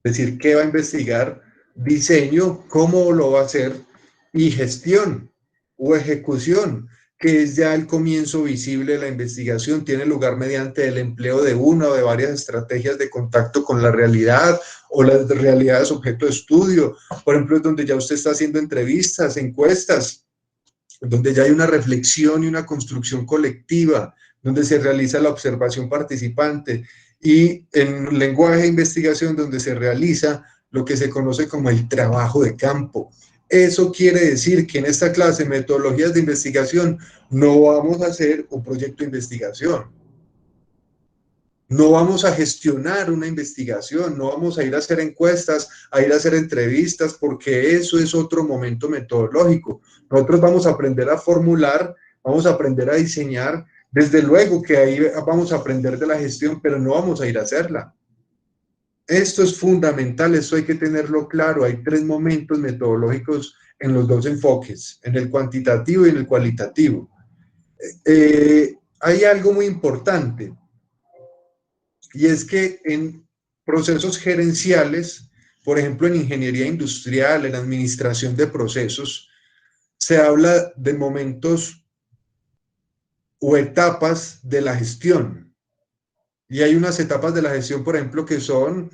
es decir, qué va a investigar, diseño, cómo lo va a hacer, y gestión o ejecución, que es ya el comienzo visible de la investigación, tiene lugar mediante el empleo de una o de varias estrategias de contacto con la realidad o las realidades objeto de estudio. Por ejemplo, es donde ya usted está haciendo entrevistas, encuestas, donde ya hay una reflexión y una construcción colectiva, donde se realiza la observación participante, y en lenguaje de investigación donde se realiza lo que se conoce como el trabajo de campo. Eso quiere decir que en esta clase, metodologías de investigación, no vamos a hacer un proyecto de investigación. No vamos a gestionar una investigación, no vamos a ir a hacer encuestas, a ir a hacer entrevistas, porque eso es otro momento metodológico. Nosotros vamos a aprender a formular, vamos a aprender a diseñar, desde luego que ahí vamos a aprender de la gestión, pero no vamos a ir a hacerla. Esto es fundamental, esto hay que tenerlo claro. Hay 3 momentos metodológicos en los 2 enfoques, en el cuantitativo y en el cualitativo. Hay algo muy importante, y es que en procesos gerenciales, por ejemplo en ingeniería industrial, en administración de procesos, se habla de momentos o etapas de la gestión. Y hay unas etapas de la gestión, por ejemplo, que son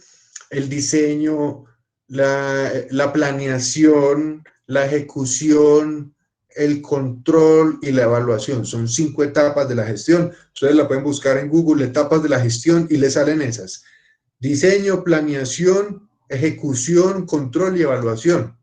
el diseño, la planeación, la ejecución, el control y la evaluación. Son 5 etapas de la gestión. Ustedes la pueden buscar en Google, etapas de la gestión, y les salen esas. Diseño, planeación, ejecución, control y evaluación.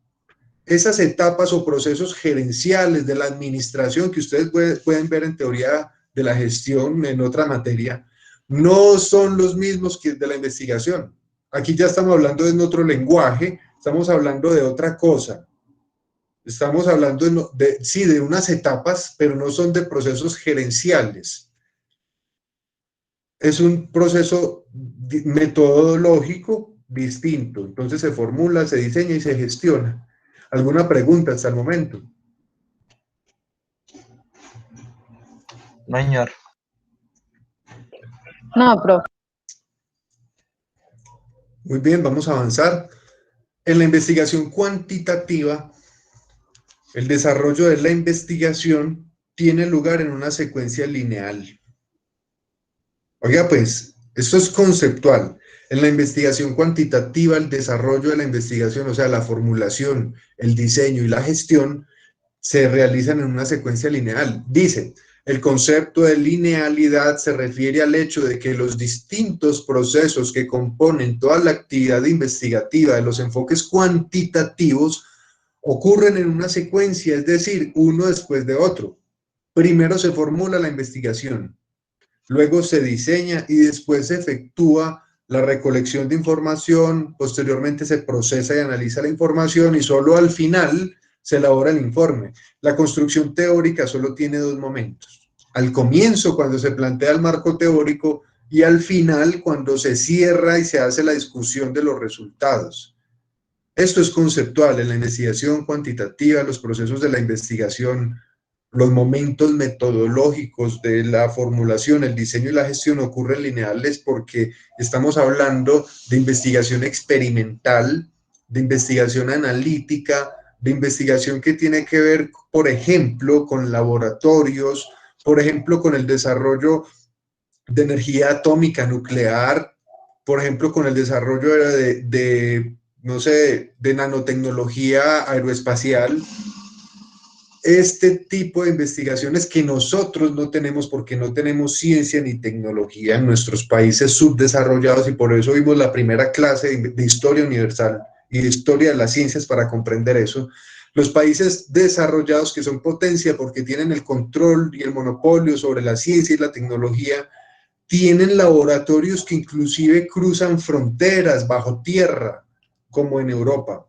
Esas etapas o procesos gerenciales de la administración que ustedes pueden ver en teoría de la gestión en otra materia, no son los mismos que de la investigación. Aquí ya estamos hablando en otro lenguaje, estamos hablando de otra cosa. Estamos hablando de unas etapas, pero no son de procesos gerenciales. Es un proceso metodológico distinto. Entonces se formula, se diseña y se gestiona. ¿Alguna pregunta hasta el momento? No, señor. No, profe. Muy bien, vamos a avanzar. En la investigación cuantitativa, el desarrollo de la investigación tiene lugar en una secuencia lineal. Oiga, pues, esto es conceptual. En la investigación cuantitativa, el desarrollo de la investigación, o sea, la formulación, el diseño y la gestión, se realizan en una secuencia lineal. Dice, el concepto de linealidad se refiere al hecho de que los distintos procesos que componen toda la actividad investigativa de los enfoques cuantitativos ocurren en una secuencia, es decir, uno después de otro. Primero se formula la investigación, luego se diseña y después se efectúa la recolección de información, posteriormente se procesa y analiza la información y solo al final se elabora el informe. La construcción teórica solo tiene 2 momentos. Al comienzo, cuando se plantea el marco teórico, y al final, cuando se cierra y se hace la discusión de los resultados. Esto es conceptual. En la investigación cuantitativa, los procesos de la investigación los momentos metodológicos de la formulación, el diseño y la gestión ocurren lineales porque estamos hablando de investigación experimental, de investigación analítica, de investigación que tiene que ver, por ejemplo, con laboratorios, por ejemplo, con el desarrollo de energía atómica nuclear, por ejemplo, con el desarrollo no sé, de nanotecnología aeroespacial. Este tipo de investigaciones que nosotros no tenemos porque no tenemos ciencia ni tecnología en nuestros países subdesarrollados, y por eso vimos la primera clase de historia universal y de historia de las ciencias para comprender eso. Los países desarrollados, que son potencia porque tienen el control y el monopolio sobre la ciencia y la tecnología, tienen laboratorios que inclusive cruzan fronteras bajo tierra, como en Europa.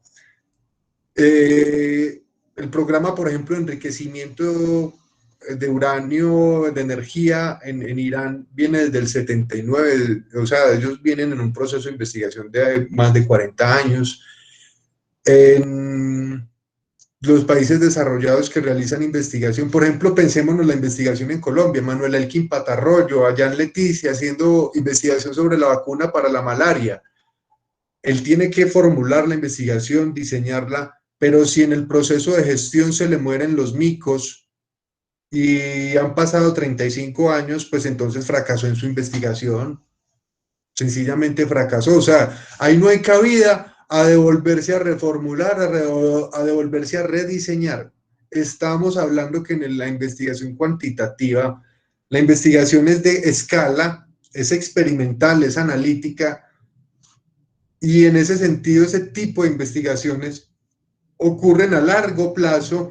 El programa, por ejemplo, de enriquecimiento de uranio, de energía en Irán, viene desde el 79, o sea, ellos vienen en un proceso de investigación de más de 40 años. En los países desarrollados que realizan investigación, por ejemplo, pensémonos la investigación en Colombia, Manuel Elkin Patarroyo, allá en Leticia, haciendo investigación sobre la vacuna para la malaria. Él tiene que formular la investigación, diseñarla, pero si en el proceso de gestión se le mueren los micos y han pasado 35 años, pues entonces fracasó en su investigación. Sencillamente fracasó. O sea, ahí no hay cabida a devolverse a reformular, a devolverse a rediseñar. Estamos hablando que en la investigación cuantitativa, la investigación es de escala, es experimental, es analítica, y en ese sentido ese tipo de investigaciones ocurren a largo plazo,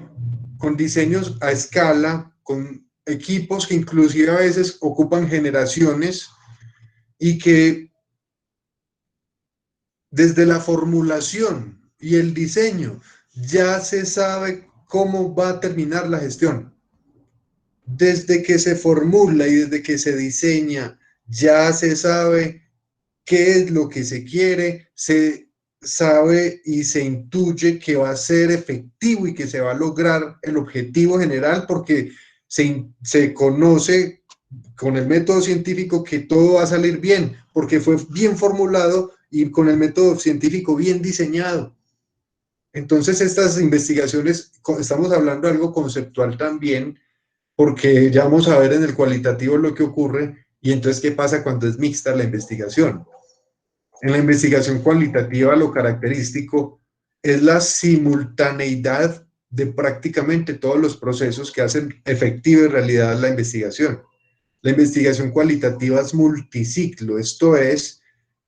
con diseños a escala, con equipos que inclusive a veces ocupan generaciones, y que desde la formulación y el diseño ya se sabe cómo va a terminar la gestión. Desde que se formula y desde que se diseña, ya se sabe qué es lo que se quiere, se sabe y se intuye que va a ser efectivo y que se va a lograr el objetivo general, porque se conoce con el método científico que todo va a salir bien, porque fue bien formulado y con el método científico bien diseñado. Entonces estas investigaciones, estamos hablando de algo conceptual también, porque ya vamos a ver en el cualitativo lo que ocurre. Y entonces, ¿qué pasa cuando es mixta la investigación? En la investigación cualitativa lo característico es la simultaneidad de prácticamente todos los procesos que hacen efectiva en realidad la investigación. La investigación cualitativa es multiciclo, esto es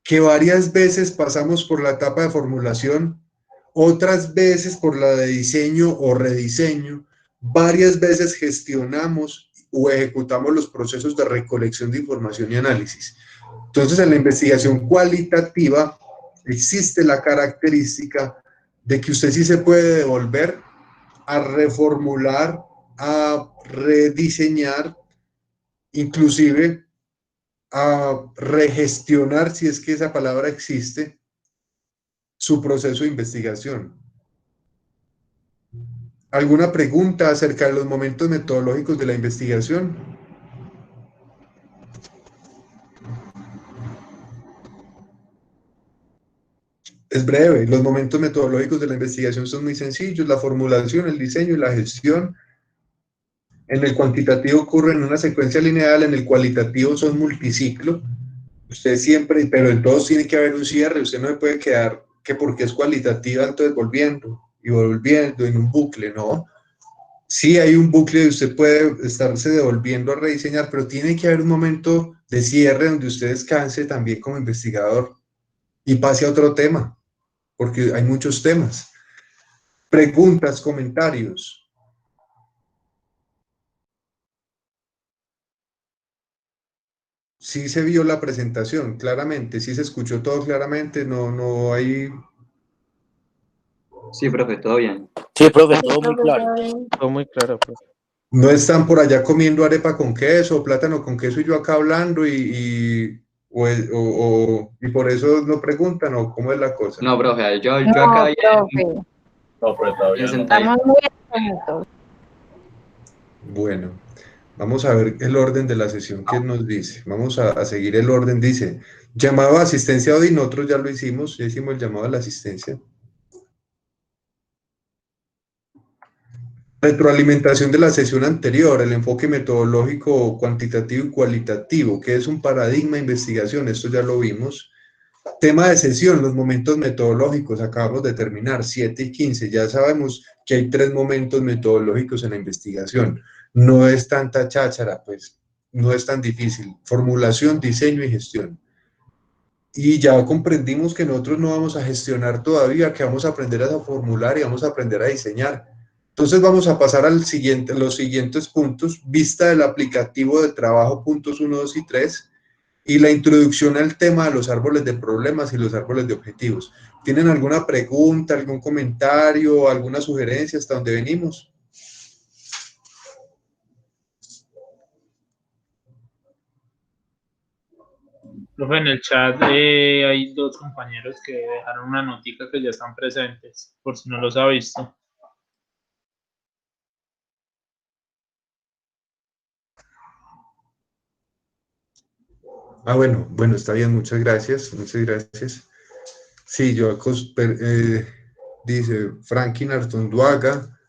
que varias veces pasamos por la etapa de formulación, otras veces por la de diseño o rediseño, varias veces gestionamos o ejecutamos los procesos de recolección de información y análisis. Entonces, en la investigación cualitativa existe la característica de que usted sí se puede devolver a reformular, a rediseñar, inclusive a regestionar, si es que esa palabra existe, su proceso de investigación. ¿Alguna pregunta acerca de los momentos metodológicos de la investigación? Es breve. Los momentos metodológicos de la investigación son muy sencillos: la formulación, el diseño y la gestión. En el cuantitativo ocurre en una secuencia lineal, en el cualitativo son multiciclo. Usted siempre, pero en todos tiene que haber un cierre. Usted no se puede quedar que porque es cualitativa, entonces volviendo y volviendo en un bucle, no. Sí hay un bucle y usted puede estarse devolviendo a rediseñar, pero tiene que haber un momento de cierre donde usted descanse también como investigador y pase a otro tema, porque hay muchos temas. Preguntas, comentarios. Sí se vio la presentación, claramente, sí se escuchó todo claramente, no hay... Sí, profe, todo bien. Sí, profe, todo muy claro. Todo muy claro, profe. No están por allá comiendo arepa con queso, plátano con queso y yo acá hablando y por eso no preguntan, o cómo es la cosa. No, profe, yo No, acá profe. No, pero todavía no. Estamos muy atentos. Bueno, vamos a ver el orden de la sesión que nos dice. Vamos a seguir el orden. Dice, llamado a asistencia hoy, nosotros ya lo hicimos, ya hicimos el llamado a la asistencia. Retroalimentación de la sesión anterior, el enfoque metodológico cuantitativo y cualitativo, que es un paradigma de investigación, esto ya lo vimos. Tema de sesión, los momentos metodológicos, acabamos de terminar, 7 y 15, ya sabemos que hay 3 momentos metodológicos en la investigación, no es tanta cháchara, pues no es tan difícil, formulación, diseño y gestión. Y ya comprendimos que nosotros no vamos a gestionar todavía, que vamos a aprender a formular y vamos a aprender a diseñar. Entonces vamos a pasar al siguiente, los siguientes puntos, vista del aplicativo de trabajo, puntos 1, 2 y 3, y la introducción al tema de los árboles de problemas y los árboles de objetivos. ¿Tienen alguna pregunta, algún comentario, alguna sugerencia hasta donde venimos? Profe, en el chat hay 2 compañeros que dejaron una notica que ya están presentes, por si no los ha visto. Ah, bueno, está bien, muchas gracias. Sí, dice Franklin Artonduaga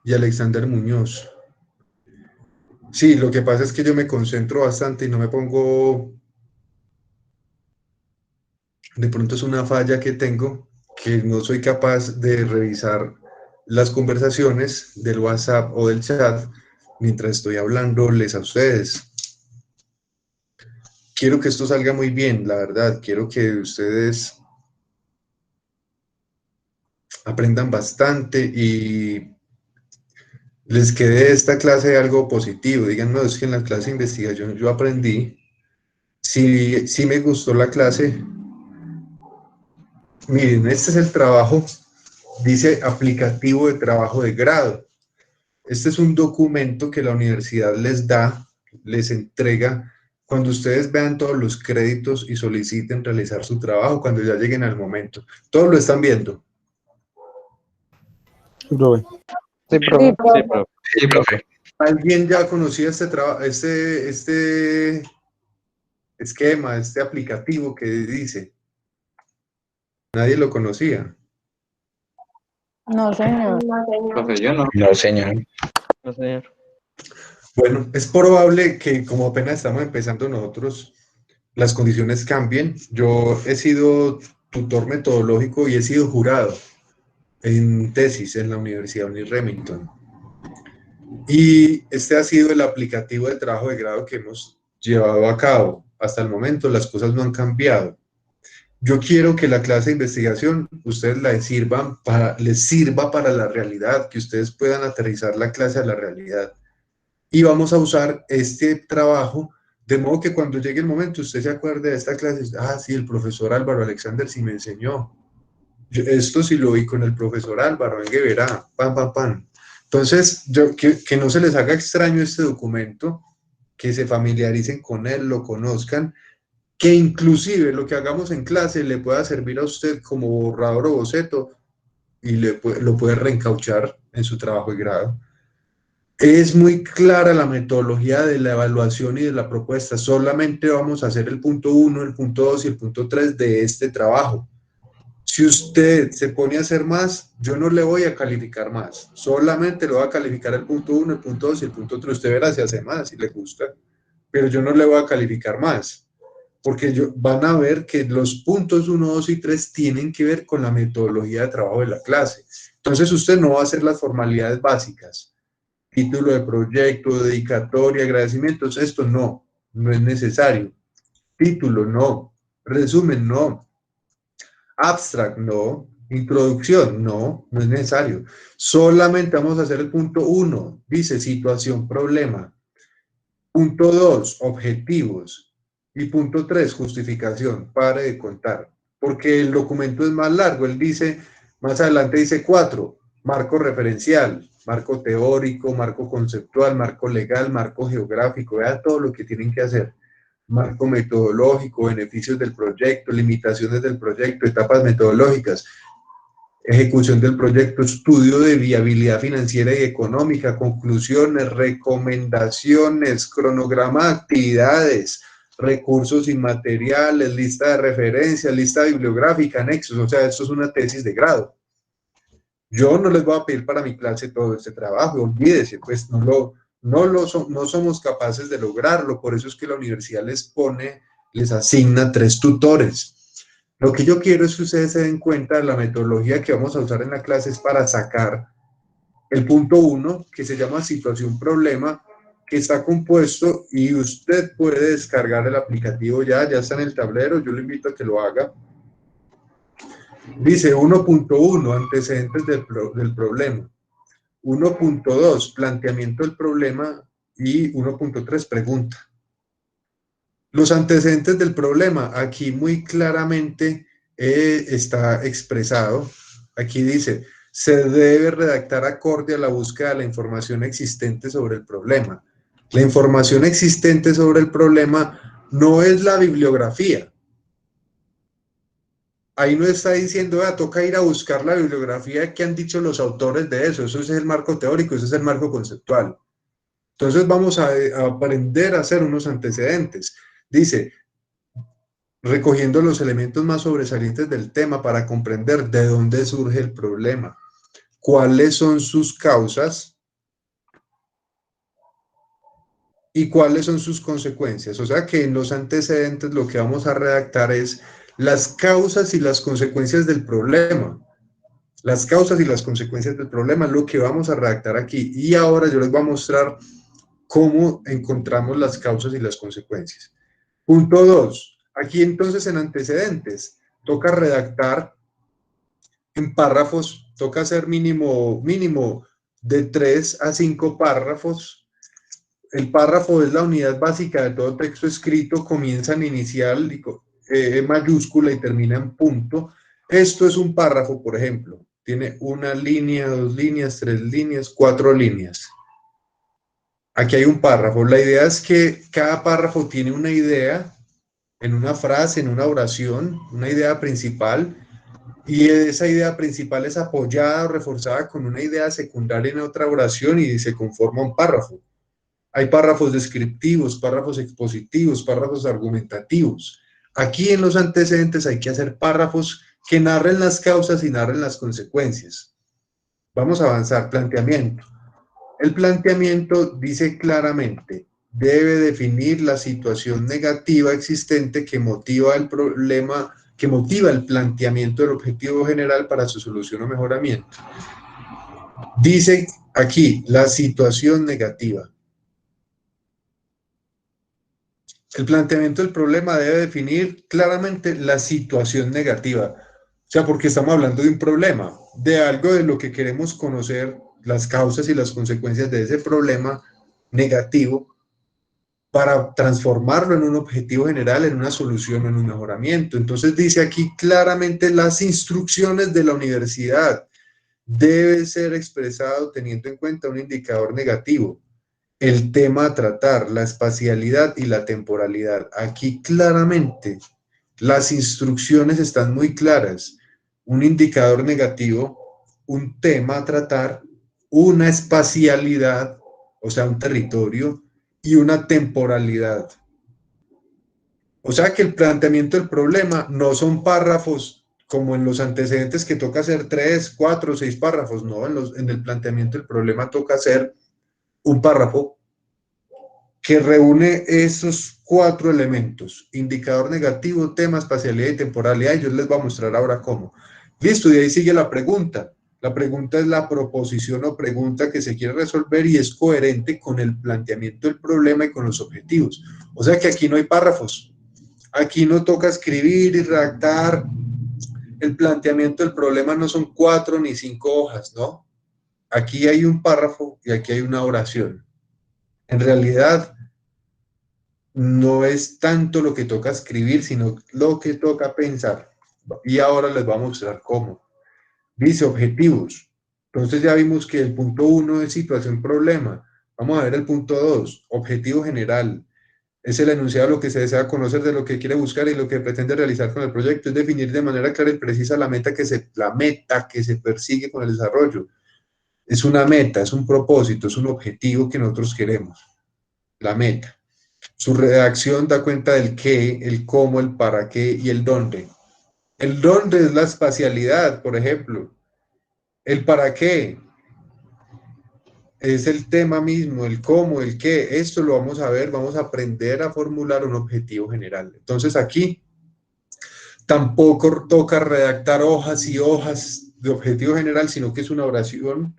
y Alexander Muñoz. Sí, lo que pasa es que yo me concentro bastante y no me pongo... De pronto es una falla que tengo, que no soy capaz de revisar las conversaciones del WhatsApp o del chat mientras estoy hablándoles a ustedes. Quiero que esto salga muy bien, la verdad. Quiero que ustedes aprendan bastante y les quede esta clase algo positivo. Digan, no, es que en la clase de investigación yo aprendí. Si me gustó la clase, miren, este es el trabajo, dice aplicativo de trabajo de grado. Este es un documento que la universidad les da, les entrega, cuando ustedes vean todos los créditos y soliciten realizar su trabajo, cuando ya lleguen al momento. ¿Todos lo están viendo? Sí, profe. Sí, profe. Sí, profe. ¿Alguien ya conocía este esquema, este aplicativo que dice? Nadie lo conocía. No, señor. Profe, yo no. No, señor. No, señor. Bueno, es probable que como apenas estamos empezando nosotros, las condiciones cambien. Yo he sido tutor metodológico y he sido jurado en tesis en la Universidad Uniremington. Y este ha sido el aplicativo de trabajo de grado que hemos llevado a cabo. Hasta el momento las cosas no han cambiado. Yo quiero que la clase de investigación ustedes les sirva para la realidad, que ustedes puedan aterrizar la clase a la realidad. Y vamos a usar este trabajo de modo que cuando llegue el momento usted se acuerde de esta clase. Ah, sí, el profesor Álvaro Alexander sí me enseñó. Esto sí lo vi con el profesor Álvaro, venga, verá, pam, pam, pam. Entonces, que no se les haga extraño este documento, que se familiaricen con él, lo conozcan, que inclusive lo que hagamos en clase le pueda servir a usted como borrador o boceto y lo puede reencauchar en su trabajo de grado. Es muy clara la metodología de la evaluación y de la propuesta. Solamente vamos a hacer el punto 1, el punto 2 y el punto 3 de este trabajo. Si usted se pone a hacer más, yo no le voy a calificar más. Solamente le voy a calificar el punto 1, el punto 2 y el punto 3. Usted verá si hace más, si le gusta. Pero yo no le voy a calificar más. Porque van a ver que los puntos 1, 2 y 3 tienen que ver con la metodología de trabajo de la clase. Entonces usted no va a hacer las formalidades básicas. Título de proyecto, dedicatoria, agradecimientos, esto no es necesario. Título, no. Resumen, no. Abstract, no. Introducción, no es necesario. Solamente vamos a hacer el punto 1, dice situación, problema. Punto 2, objetivos. Y punto 3, justificación. Pare de contar. Porque el documento es más largo. Él dice, más adelante dice 4, marco referencial. Marco teórico, marco conceptual, marco legal, marco geográfico, vean todo lo que tienen que hacer. Marco metodológico, beneficios del proyecto, limitaciones del proyecto, etapas metodológicas. ejecución del proyecto, estudio de viabilidad financiera y económica, conclusiones, recomendaciones, cronograma de actividades, recursos inmateriales, lista de referencias, lista bibliográfica, anexos. O sea, esto es una tesis de grado. Yo no les voy a pedir para mi clase todo este trabajo, olvídese, pues no somos capaces de lograrlo. Por eso es que la universidad les asigna 3 tutores. Lo que yo quiero es que ustedes se den cuenta de la metodología que vamos a usar en la clase es para sacar el punto 1, que se llama situación-problema, que está compuesto y usted puede descargar el aplicativo ya está en el tablero, yo le invito a que lo haga. Dice 1.1, antecedentes del problema. 1.2, planteamiento del problema. Y 1.3, pregunta. Los antecedentes del problema, aquí muy claramente está expresado. Aquí dice, se debe redactar acorde a la búsqueda de la información existente sobre el problema. La información existente sobre el problema no es la bibliografía. Ahí no está diciendo, toca ir a buscar la bibliografía que han dicho los autores de eso. Eso es el marco teórico, ese es el marco conceptual. Entonces vamos a aprender a hacer unos antecedentes. Dice, recogiendo los elementos más sobresalientes del tema para comprender de dónde surge el problema, cuáles son sus causas y cuáles son sus consecuencias. O sea que en los antecedentes lo que vamos a redactar es las causas y las consecuencias del problema. Las causas y las consecuencias del problema es lo que vamos a redactar aquí. Y ahora yo les voy a mostrar cómo encontramos las causas y las consecuencias. Punto 2. Aquí entonces en antecedentes toca redactar en párrafos, toca hacer mínimo de 3 a 5 párrafos. El párrafo es la unidad básica de todo texto escrito, comienza en inicial mayúscula y termina en punto. Esto es un párrafo, por ejemplo. Tiene 1 línea, 2 líneas, 3 líneas, 4 líneas. Aquí hay un párrafo. La idea es que cada párrafo tiene una idea, en una frase, en una oración, una idea principal, y esa idea principal es apoyada o reforzada con una idea secundaria en otra oración y se conforma un párrafo. Hay párrafos descriptivos, párrafos expositivos, párrafos argumentativos. Aquí en los antecedentes hay que hacer párrafos que narren las causas y narren las consecuencias. Vamos a avanzar. Planteamiento. El planteamiento dice claramente, debe definir la situación negativa existente que motiva el problema, que motiva el planteamiento del objetivo general para su solución o mejoramiento. Dice aquí, la situación negativa. El planteamiento del problema debe definir claramente la situación negativa. O sea, porque estamos hablando de un problema, de algo de lo que queremos conocer, las causas y las consecuencias de ese problema negativo, para transformarlo en un objetivo general, en una solución, en un mejoramiento. Entonces dice aquí claramente las instrucciones de la universidad. Debe ser expresado teniendo en cuenta un indicador negativo. El tema a tratar, la espacialidad y la temporalidad. Aquí claramente las instrucciones están muy claras. Un indicador negativo, un tema a tratar, una espacialidad, o sea, un territorio, y una temporalidad. O sea que el planteamiento del problema no son párrafos como en los antecedentes que toca hacer 3, 4, 6 párrafos. No, en el planteamiento del problema toca hacer un párrafo que reúne esos 4 elementos: indicador negativo, tema, espacialidad y temporalidad. Y yo les voy a mostrar ahora cómo. Listo, y ahí sigue la pregunta. La pregunta es la proposición o pregunta que se quiere resolver y es coherente con el planteamiento del problema y con los objetivos. O sea que aquí no hay párrafos. Aquí no toca escribir y redactar. El planteamiento del problema no son 4 ni 5 hojas, ¿no? Aquí hay un párrafo y aquí hay una oración. En realidad, no es tanto lo que toca escribir, sino lo que toca pensar. Y ahora les voy a mostrar cómo. Dice objetivos. Entonces ya vimos que el punto 1 es situación problema. Vamos a ver el punto 2, objetivo general. Es el enunciado de lo que se desea conocer, de lo que quiere buscar y lo que pretende realizar con el proyecto. Es definir de manera clara y precisa la meta que se persigue con el desarrollo. Es una meta, es un propósito, es un objetivo que nosotros queremos. La meta. Su redacción da cuenta del qué, el cómo, el para qué y el dónde. El dónde es la espacialidad, por ejemplo. El para qué es el tema mismo, el cómo, el qué. Esto lo vamos a ver, vamos a aprender a formular un objetivo general. Entonces aquí tampoco toca redactar hojas y hojas de objetivo general, sino que es una oración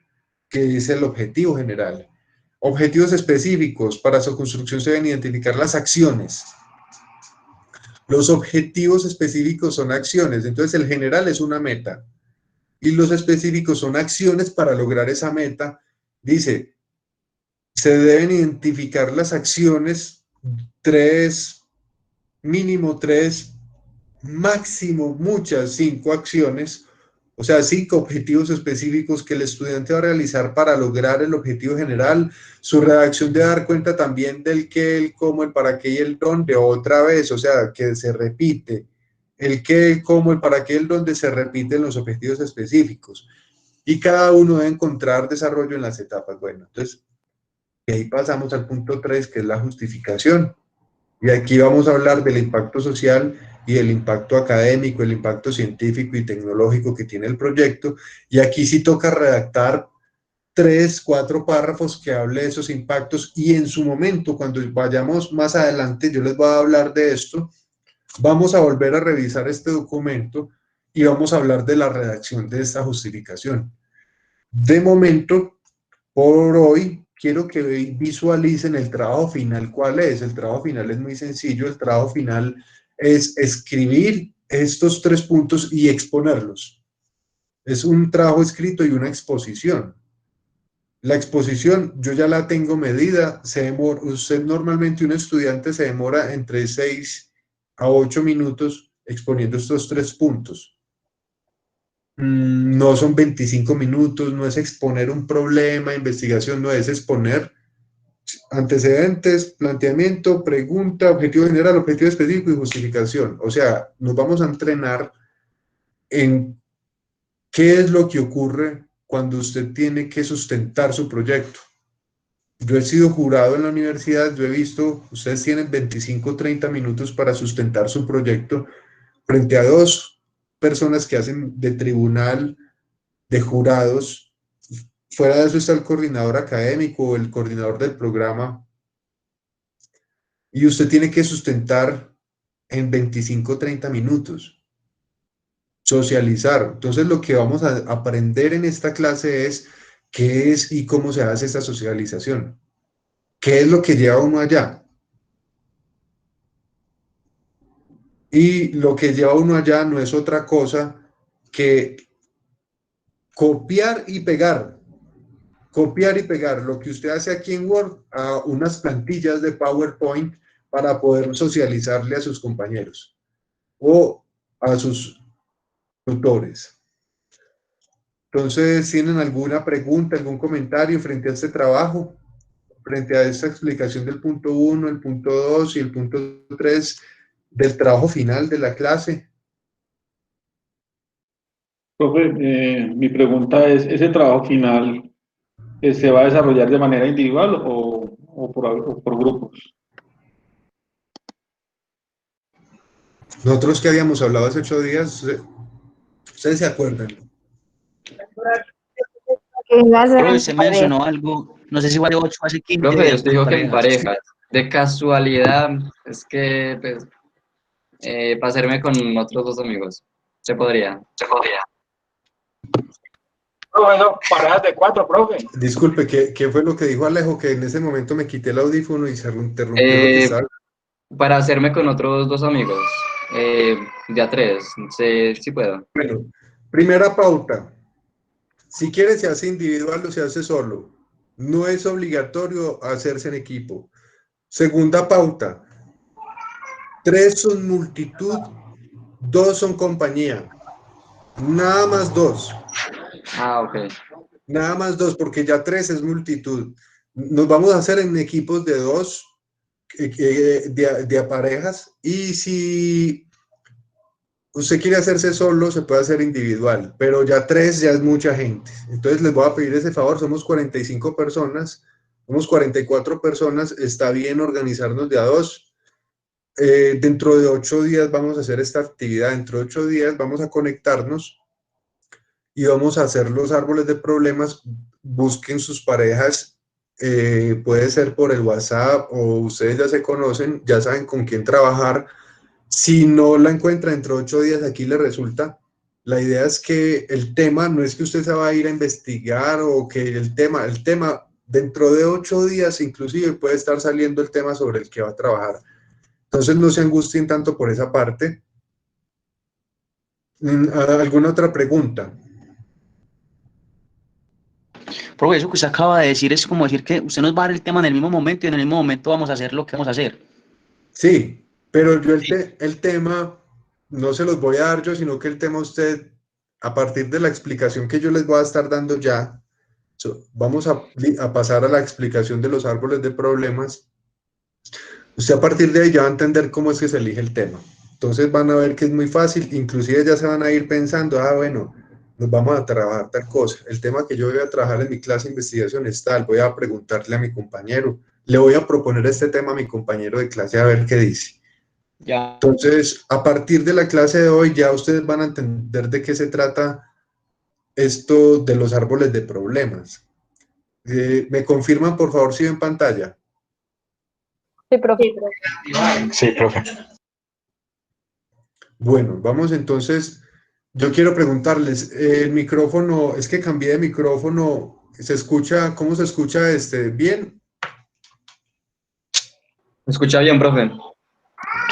que es el objetivo general. Objetivos específicos. Para su construcción se deben identificar las acciones. Los objetivos específicos son acciones. Entonces el general es una meta. Y los específicos son acciones para lograr esa meta. Dice, se deben identificar las acciones, mínimo 3, máximo muchas, 5 acciones, o sea, 5 objetivos específicos que el estudiante va a realizar para lograr el objetivo general. Su redacción debe dar cuenta también del qué, el cómo, el para qué y el dónde, otra vez, o sea, que se repite. El qué, el cómo, el para qué y el dónde se repiten los objetivos específicos. Y cada uno debe encontrar desarrollo en las etapas. Bueno, entonces, y ahí pasamos al punto 3, que es la justificación. Y aquí vamos a hablar del impacto social y el impacto académico, el impacto científico y tecnológico que tiene el proyecto. Y aquí sí toca redactar 3, 4 párrafos que hable de esos impactos. Y en su momento, cuando vayamos más adelante, yo les voy a hablar de esto. Vamos a volver a revisar este documento y vamos a hablar de la redacción de esta justificación. De momento, por hoy, quiero que visualicen el trabajo final. ¿Cuál es? El trabajo final es muy sencillo. El trabajo final es escribir estos 3 puntos y exponerlos. Es un trabajo escrito y una exposición. La exposición yo ya la tengo medida. Usted normalmente, un estudiante se demora entre 6 a 8 minutos exponiendo estos 3 puntos. No son 25 minutos, no es exponer un problema, investigación, no es exponer antecedentes, planteamiento, pregunta, objetivo general, objetivo específico y justificación. O sea, nos vamos a entrenar en qué es lo que ocurre cuando usted tiene que sustentar su proyecto. Yo he sido jurado en la universidad, yo he visto, ustedes tienen 25 o 30 minutos para sustentar su proyecto frente a 2 personas que hacen de tribunal, de jurados. Fuera de eso está el coordinador académico o el coordinador del programa. Y usted tiene que sustentar en 25 o 30 minutos. Socializar. Entonces lo que vamos a aprender en esta clase es qué es y cómo se hace esta socialización. ¿Qué es lo que lleva uno allá? Y lo que lleva uno allá no es otra cosa que copiar y pegar. Copiar y pegar lo que usted hace aquí en Word a unas plantillas de PowerPoint para poder socializarle a sus compañeros o a sus tutores. Entonces, ¿tienen alguna pregunta, algún comentario frente a este trabajo? Frente a esta explicación del punto 1, el punto 2 y el punto 3 del trabajo final de la clase. Profe, mi pregunta es, ¿ese trabajo final se va a desarrollar de manera individual o por grupos? Nosotros que habíamos hablado hace 8 días, ¿ustedes se acuerdan? Profe, se mencionó algo, no sé si vale 8 hace 15 Profe, días. usted dijo que en parejas. De casualidad, es que, pues, pasarme con otros 2 amigos. Se podría. Bueno, paradas de 4, profe. Disculpe, ¿qué fue lo que dijo Alejo? Que en ese momento me quité el audífono y se interrumpió lo que estaba. Para hacerme con otros 2 amigos. Ya 3, sí puedo. Bueno, primera pauta. Si quiere se hace individual o se hace solo. No es obligatorio hacerse en equipo. Segunda pauta. 3 son multitud, 2 son compañía. Nada más 2. Ah, ok. Nada más 2, porque ya 3 es multitud. Nos vamos a hacer en equipos de 2 de parejas, y si usted quiere hacerse solo, se puede hacer individual, pero ya 3 ya es mucha gente. Entonces les voy a pedir ese favor, somos 45 personas, somos 44 personas, está bien organizarnos de a 2. Dentro de 8 días vamos a hacer esta actividad, dentro de 8 días vamos a conectarnos y vamos a hacer los árboles de problemas. Busquen sus parejas, puede ser por el WhatsApp, o ustedes ya se conocen, ya saben con quién trabajar. Si no la encuentra dentro de 8 días, aquí le resulta. La idea es que el tema, no es que usted se va a ir a investigar, o que el tema dentro de 8 días inclusive puede estar saliendo el tema sobre el que va a trabajar. Entonces no se angustien tanto por esa parte. ¿Alguna otra pregunta? Profe, eso que usted acaba de decir es como decir que usted nos va a dar el tema en el mismo momento y en el mismo momento vamos a hacer lo que vamos a hacer. Sí, pero yo el tema no se los voy a dar yo, sino que el tema usted, a partir de la explicación que yo les voy a estar dando ya, vamos a pasar a la explicación de los árboles de problemas. Usted a partir de ahí ya va a entender cómo es que se elige el tema. Entonces van a ver que es muy fácil, inclusive ya se van a ir pensando, bueno, nos vamos a trabajar tal cosa. El tema que yo voy a trabajar en mi clase de investigación es tal, voy a preguntarle a mi compañero, le voy a proponer este tema a mi compañero de clase a ver qué dice. Ya. Entonces, a partir de la clase de hoy ya ustedes van a entender de qué se trata esto de los árboles de problemas. ¿Me confirman, por favor, si ven pantalla? Sí, profe. Sí, profe. Bueno, vamos entonces. Yo quiero preguntarles, el micrófono, es que cambié de micrófono, ¿se escucha? ¿Cómo se escucha bien? ¿Me escucha bien, profe?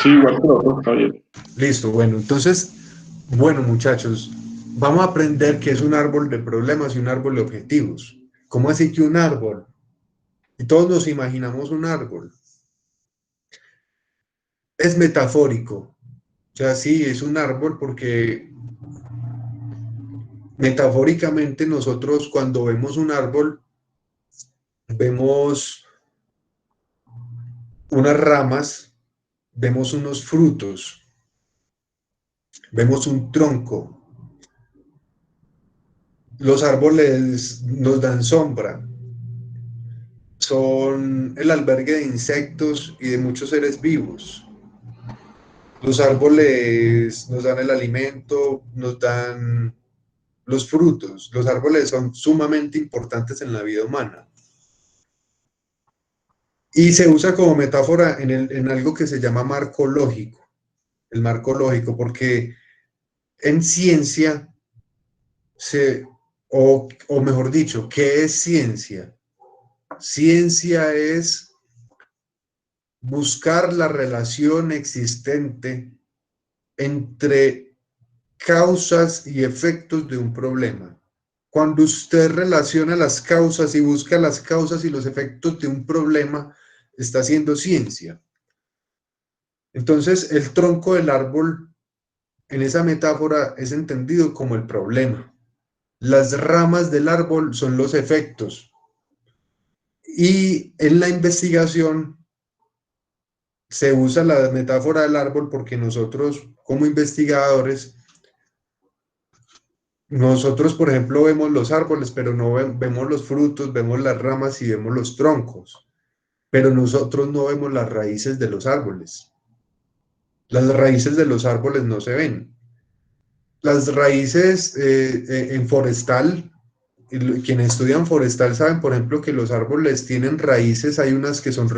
Sí, igual, profe, está bien. Listo, bueno, entonces, bueno, muchachos, vamos a aprender qué es un árbol de problemas y un árbol de objetivos. ¿Cómo así que un árbol? Y todos nos imaginamos un árbol. Es metafórico. O sea, sí, es un árbol porque metafóricamente nosotros cuando vemos un árbol, vemos unas ramas, vemos unos frutos, vemos un tronco. Los árboles nos dan sombra, son el albergue de insectos y de muchos seres vivos. Los árboles nos dan el alimento, nos dan los frutos. Los árboles son sumamente importantes en la vida humana. Y se usa como metáfora en algo que se llama marco lógico. El marco lógico, porque en ciencia, o mejor dicho, ¿qué es ciencia? Ciencia es buscar la relación existente entre causas y efectos de un problema. Cuando usted relaciona las causas y busca las causas y los efectos de un problema, está haciendo ciencia. Entonces, el tronco del árbol, en esa metáfora, es entendido como el problema. Las ramas del árbol son los efectos. Y en la investigación se usa la metáfora del árbol porque nosotros, como investigadores, nosotros, por ejemplo, vemos los árboles, pero no vemos los frutos, vemos las ramas y vemos los troncos, pero nosotros no vemos las raíces de los árboles. Las raíces de los árboles no se ven. Las raíces en forestal, quienes estudian forestal saben, por ejemplo, que los árboles tienen raíces, hay unas que son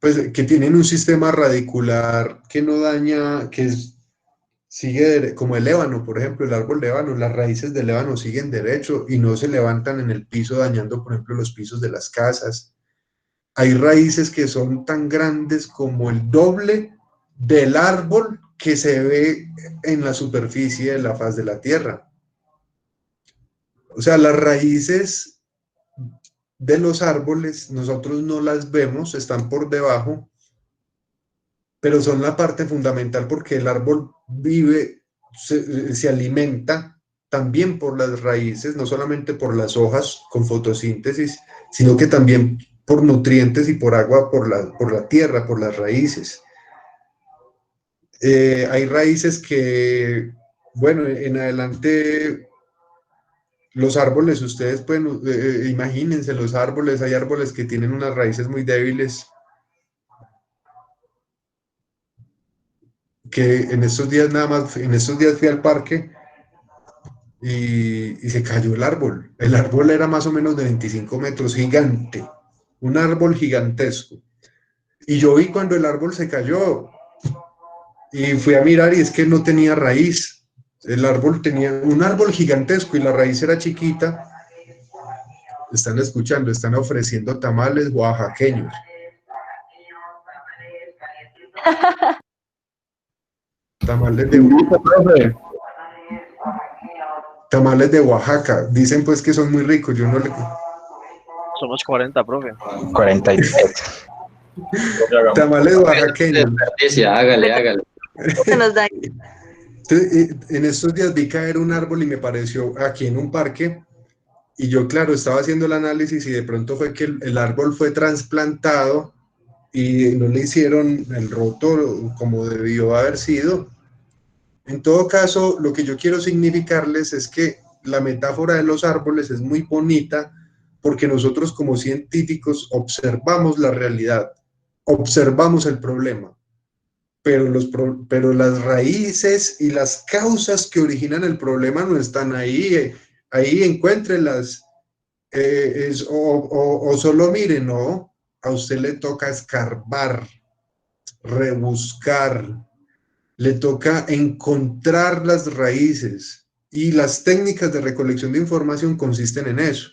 pues, que tienen un sistema radicular que no daña, sigue como el ébano, por ejemplo, el árbol de ébano, las raíces del ébano siguen derecho y no se levantan en el piso dañando, por ejemplo, los pisos de las casas. Hay raíces que son tan grandes como el doble del árbol que se ve en la superficie de la faz de la tierra. O sea, las raíces de los árboles nosotros no las vemos, están por debajo, pero son la parte fundamental porque el árbol vive, se alimenta también por las raíces, no solamente por las hojas con fotosíntesis, sino que también por nutrientes y por agua, por la tierra, por las raíces. Hay raíces que, bueno, en adelante los árboles, ustedes pueden, imagínense los árboles, hay árboles que tienen unas raíces muy débiles, que en estos días nada más, en estos días fui al parque y se cayó el árbol. El árbol era más o menos de 25 metros, gigante, un árbol gigantesco. Y yo vi cuando el árbol se cayó y fui a mirar y es que no tenía raíz. El árbol tenía un árbol gigantesco y la raíz era chiquita. Están escuchando, están ofreciendo tamales oaxaqueños. Tamales de Oaxaca. Dicen pues que son muy ricos. Yo no le... Somos 40, profe. 47. Tamales oaxaqueños. Hágale. Se nos da. Entonces, en estos días vi caer un árbol y me pareció aquí en un parque. Y yo, claro, estaba haciendo el análisis y de pronto fue que el árbol fue trasplantado y no le hicieron el roto como debió haber sido. En todo caso, lo que yo quiero significarles es que la metáfora de los árboles es muy bonita porque nosotros como científicos observamos la realidad, observamos el problema, pero las raíces y las causas que originan el problema no están ahí. Ahí encuéntrenlas, o solo miren, no, a usted le toca escarbar, rebuscar, le toca encontrar las raíces, y las técnicas de recolección de información consisten en eso,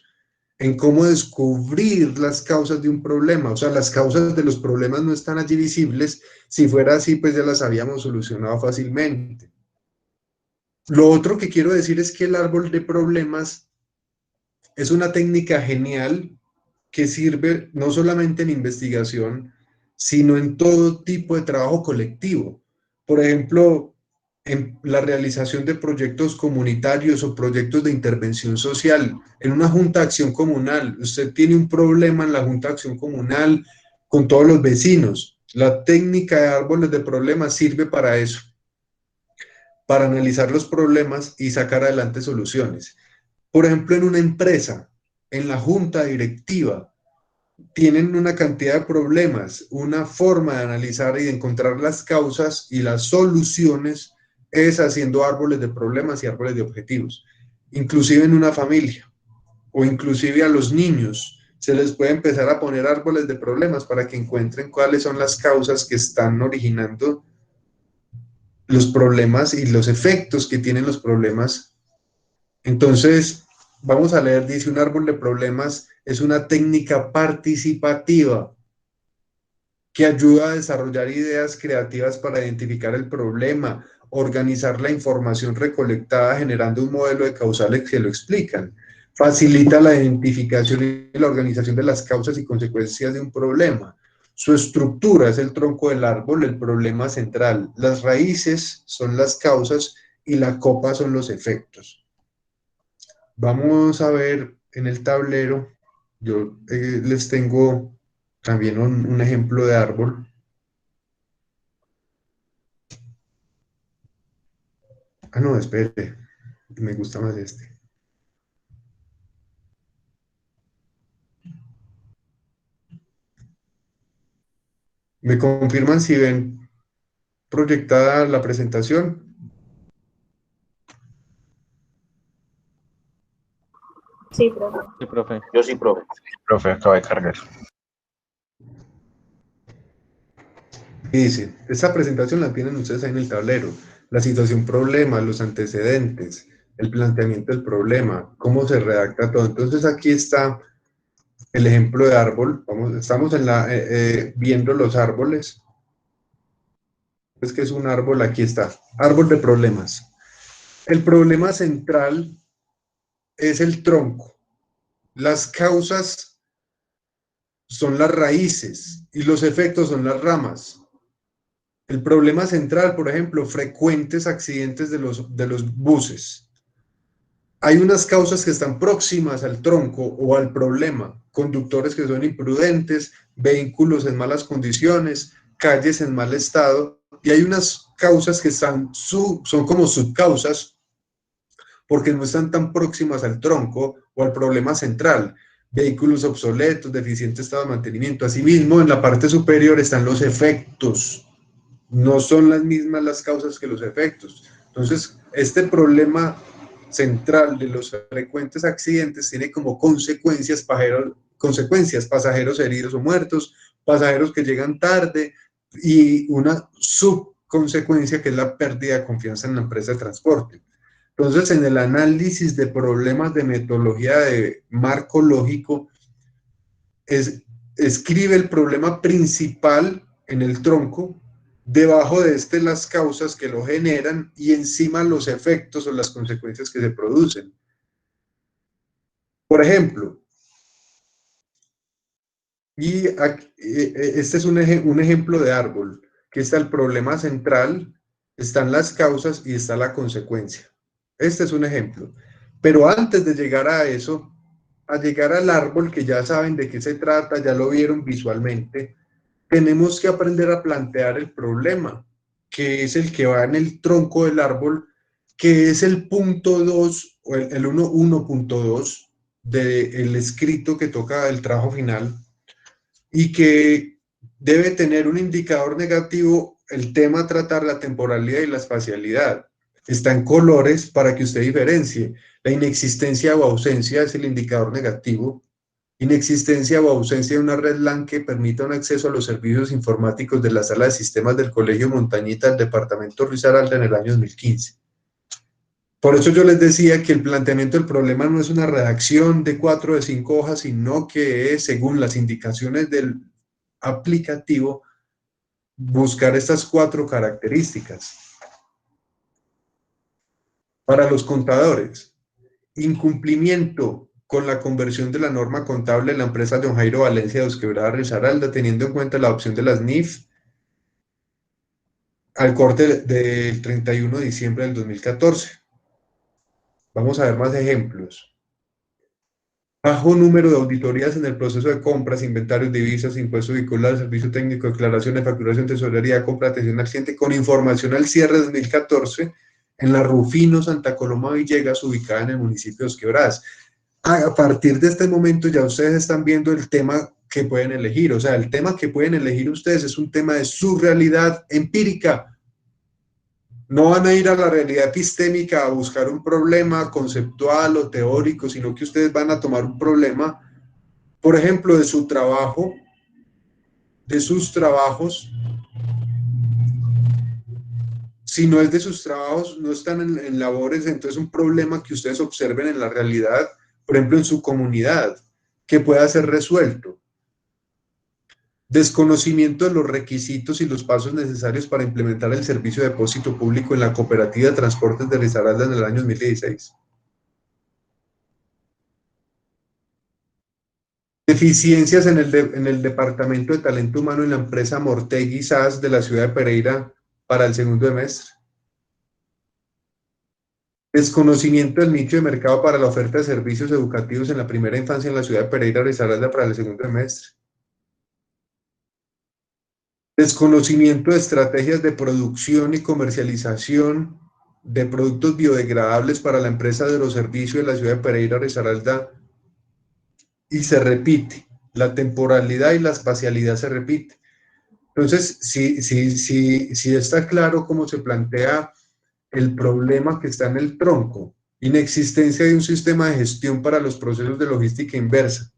en cómo descubrir las causas de un problema. O sea, las causas de los problemas no están allí visibles. Si fuera así, pues ya las habíamos solucionado fácilmente. Lo otro que quiero decir es que el árbol de problemas es una técnica genial que sirve no solamente en investigación, sino en todo tipo de trabajo colectivo. Por ejemplo, en la realización de proyectos comunitarios o proyectos de intervención social, en una junta de acción comunal. Usted tiene un problema en la junta de acción comunal con todos los vecinos. La técnica de árboles de problemas sirve para eso, para analizar los problemas y sacar adelante soluciones. Por ejemplo, en una empresa, en la junta directiva, tienen una cantidad de problemas. Una forma de analizar y de encontrar las causas y las soluciones es haciendo árboles de problemas y árboles de objetivos. Inclusive en una familia, o inclusive a los niños, se les puede empezar a poner árboles de problemas para que encuentren cuáles son las causas que están originando los problemas y los efectos que tienen los problemas. Entonces, vamos a leer, dice: un árbol de problemas es una técnica participativa que ayuda a desarrollar ideas creativas para identificar el problema, organizar la información recolectada generando un modelo de causales que lo explican, facilita la identificación y la organización de las causas y consecuencias de un problema. Su estructura es el tronco del árbol, el problema central. Las raíces son las causas y la copa son los efectos. Vamos a ver en el tablero, yo les tengo también un ejemplo de árbol. Ah, no, espere, me gusta más este. ¿Me confirman si ven proyectada la presentación? Sí, profe. Sí, profe. Yo sí, profe. Profe, acabo de cargar. Dice, esta presentación la tienen ustedes ahí en el tablero. La situación problema, los antecedentes, el planteamiento del problema, cómo se redacta todo. Entonces aquí está el ejemplo de árbol. Estamos viendo los árboles. Es que es un árbol, aquí está. Árbol de problemas. El problema central es el tronco. Las causas son las raíces y los efectos son las ramas. El problema central, por ejemplo, frecuentes accidentes de los buses. hay unas causas que están próximas al tronco o al problema, conductores que son imprudentes, vehículos en malas condiciones, calles en mal estado, y hay unas causas que son como subcausas porque no están tan próximas al tronco o al problema central, vehículos obsoletos, deficiente estado de mantenimiento. Asimismo, en la parte superior están los efectos, no son las mismas las causas que los efectos. Entonces, este problema central de los frecuentes accidentes tiene como consecuencias pasajeros heridos o muertos, pasajeros que llegan tarde y una subconsecuencia que es la pérdida de confianza en la empresa de transporte. Entonces, en el análisis de problemas de metodología de marco lógico, escribe el problema principal en el tronco, debajo de este las causas que lo generan y encima los efectos o las consecuencias que se producen. Por ejemplo, y aquí, este es un ejemplo de árbol, que está el problema central, están las causas y está la consecuencia. Este es un ejemplo. Pero antes de llegar a eso, a llegar al árbol, que ya saben de qué se trata, ya lo vieron visualmente, tenemos que aprender a plantear el problema, que es el que va en el tronco del árbol, que es el punto 2, o el 1.2 del escrito que toca el trabajo final, y que debe tener un indicador negativo, el tema a tratar, la temporalidad y la espacialidad. Está en colores para que usted diferencie. La inexistencia o ausencia es el indicador negativo. Inexistencia o ausencia de una red LAN que permita un acceso a los servicios informáticos de la sala de sistemas del Colegio Montañita del departamento Risaralda en el año 2015. Por eso yo les decía que el planteamiento del problema no es una redacción de 4 o de 5 hojas, sino que es, según las indicaciones del aplicativo, buscar estas 4 características. Para los contadores, incumplimiento con la conversión de la norma contable de la empresa Don Jairo Valencia de Dos Quebradas Risaralda, teniendo en cuenta la opción de las NIF al corte del 31 de diciembre del 2014. Vamos a ver más ejemplos. Bajo número de auditorías en el proceso de compras, inventarios, divisas, impuestos vehiculares, servicio técnico, declaraciones, facturación, tesorería, compra, atención al cliente, con información al cierre de 2014 en la Rufino Santa Coloma Villegas, ubicada en el municipio de Dos Quebradas. A partir de este momento ya ustedes están viendo el tema que pueden elegir. O sea, el tema que pueden elegir ustedes es un tema de su realidad empírica. No van a ir a la realidad epistémica a buscar un problema conceptual o teórico, sino que ustedes van a tomar un problema, por ejemplo, de su trabajo, de sus trabajos. Si no es de sus trabajos, no están en labores, entonces un problema que ustedes observen en la realidad, por ejemplo, en su comunidad, que pueda ser resuelto. Desconocimiento de los requisitos y los pasos necesarios para implementar el servicio de depósito público en la Cooperativa de Transportes de Risaralda en el año 2016. Deficiencias en el Departamento de Talento Humano en la empresa Mortegui SAS de la ciudad de Pereira para el segundo semestre. Desconocimiento del nicho de mercado para la oferta de servicios educativos en la primera infancia en la ciudad de Pereira, Risaralda para el segundo semestre. Desconocimiento de estrategias de producción y comercialización de productos biodegradables para la empresa de Aeroservicio de la ciudad de Pereira, Risaralda, y se repite. La temporalidad y la espacialidad se repite. Entonces, si está claro cómo se plantea el problema que está en el tronco, inexistencia de un sistema de gestión para los procesos de logística inversa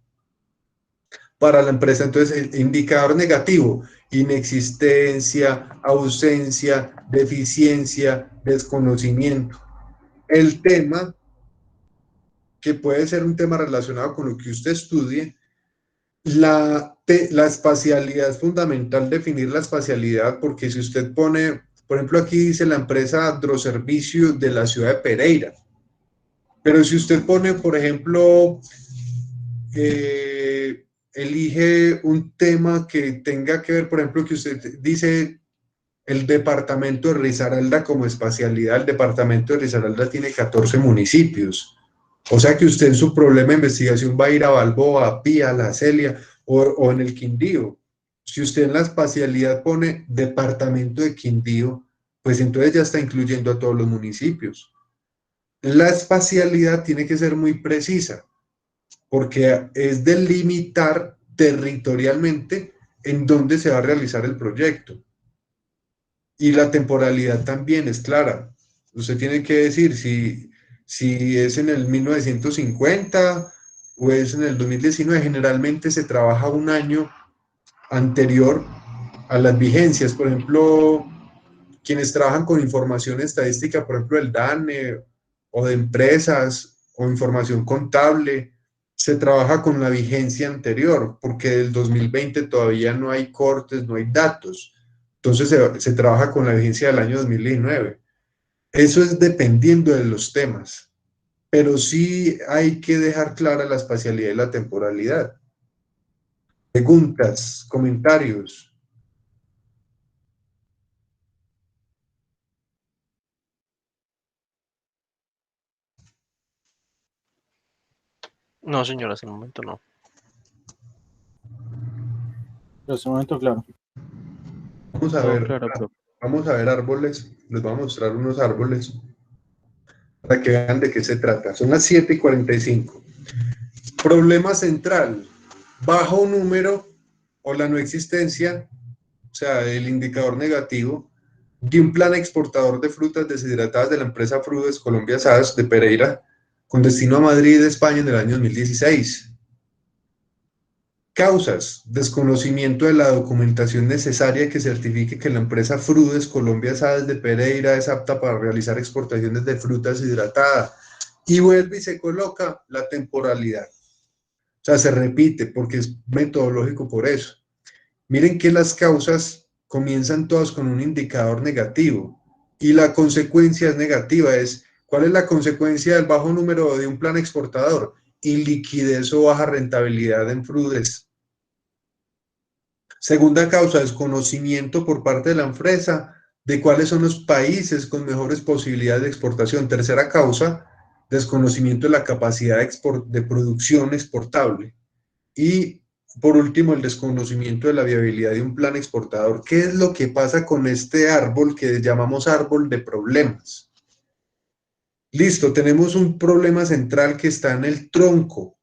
para la empresa, entonces el indicador negativo, inexistencia, ausencia, deficiencia, desconocimiento. El tema, que puede ser un tema relacionado con lo que usted estudie, la espacialidad es fundamental, definir la espacialidad, porque si usted pone, por ejemplo, aquí dice la empresa Agroservicio de la ciudad de Pereira, pero si usted pone, por ejemplo, elige un tema que tenga que ver, por ejemplo, que usted dice el departamento de Risaralda como espacialidad, el departamento de Risaralda tiene 14 municipios, O sea que usted en su problema de investigación va a ir a Balboa, a Pía, a La Celia o en el Quindío. Si usted en la espacialidad pone departamento de Quindío, pues entonces ya está incluyendo a todos los municipios. La espacialidad tiene que ser muy precisa, porque es delimitar territorialmente en dónde se va a realizar el proyecto. Y la temporalidad también es clara. Usted tiene que decir si es en el 1950 o es en el 2019. Generalmente se trabaja un año anterior a las vigencias. Por ejemplo, quienes trabajan con información estadística, por ejemplo, el DANE o de empresas o información contable, se trabaja con la vigencia anterior, porque del 2020 todavía no hay cortes, no hay datos. Entonces se trabaja con la vigencia del año 2019. Eso es dependiendo de los temas, pero sí hay que dejar clara la espacialidad y la temporalidad. Preguntas, comentarios. No, señora, hasta el momento no. En este momento, claro. Vamos a Todo ver, claro, profe. vamos a ver árboles, les voy a mostrar unos árboles para que vean de qué se trata. Son las 7:45. Problema central, bajo número o la no existencia, o sea, el indicador negativo, de un plan exportador de frutas deshidratadas de la empresa Frudes Colombia SAS de Pereira, con destino a Madrid, España, en el año 2016. Causas: desconocimiento de la documentación necesaria que certifique que la empresa Frudes Colombia SAS de Pereira es apta para realizar exportaciones de frutas hidratadas. Y vuelve y se coloca la temporalidad. O sea, se repite porque es metodológico por eso. Miren que las causas comienzan todas con un indicador negativo y la consecuencia es negativa. ¿Cuál es la consecuencia del bajo número de un plan exportador? Iliquidez o baja rentabilidad en Frudes. Segunda causa, desconocimiento por parte de la empresa de cuáles son los países con mejores posibilidades de exportación. Tercera causa, desconocimiento de la capacidad de producción exportable. Y por último, el desconocimiento de la viabilidad de un plan exportador. ¿Qué es lo que pasa con este árbol que llamamos árbol de problemas? Listo, tenemos un problema central que está en el tronco,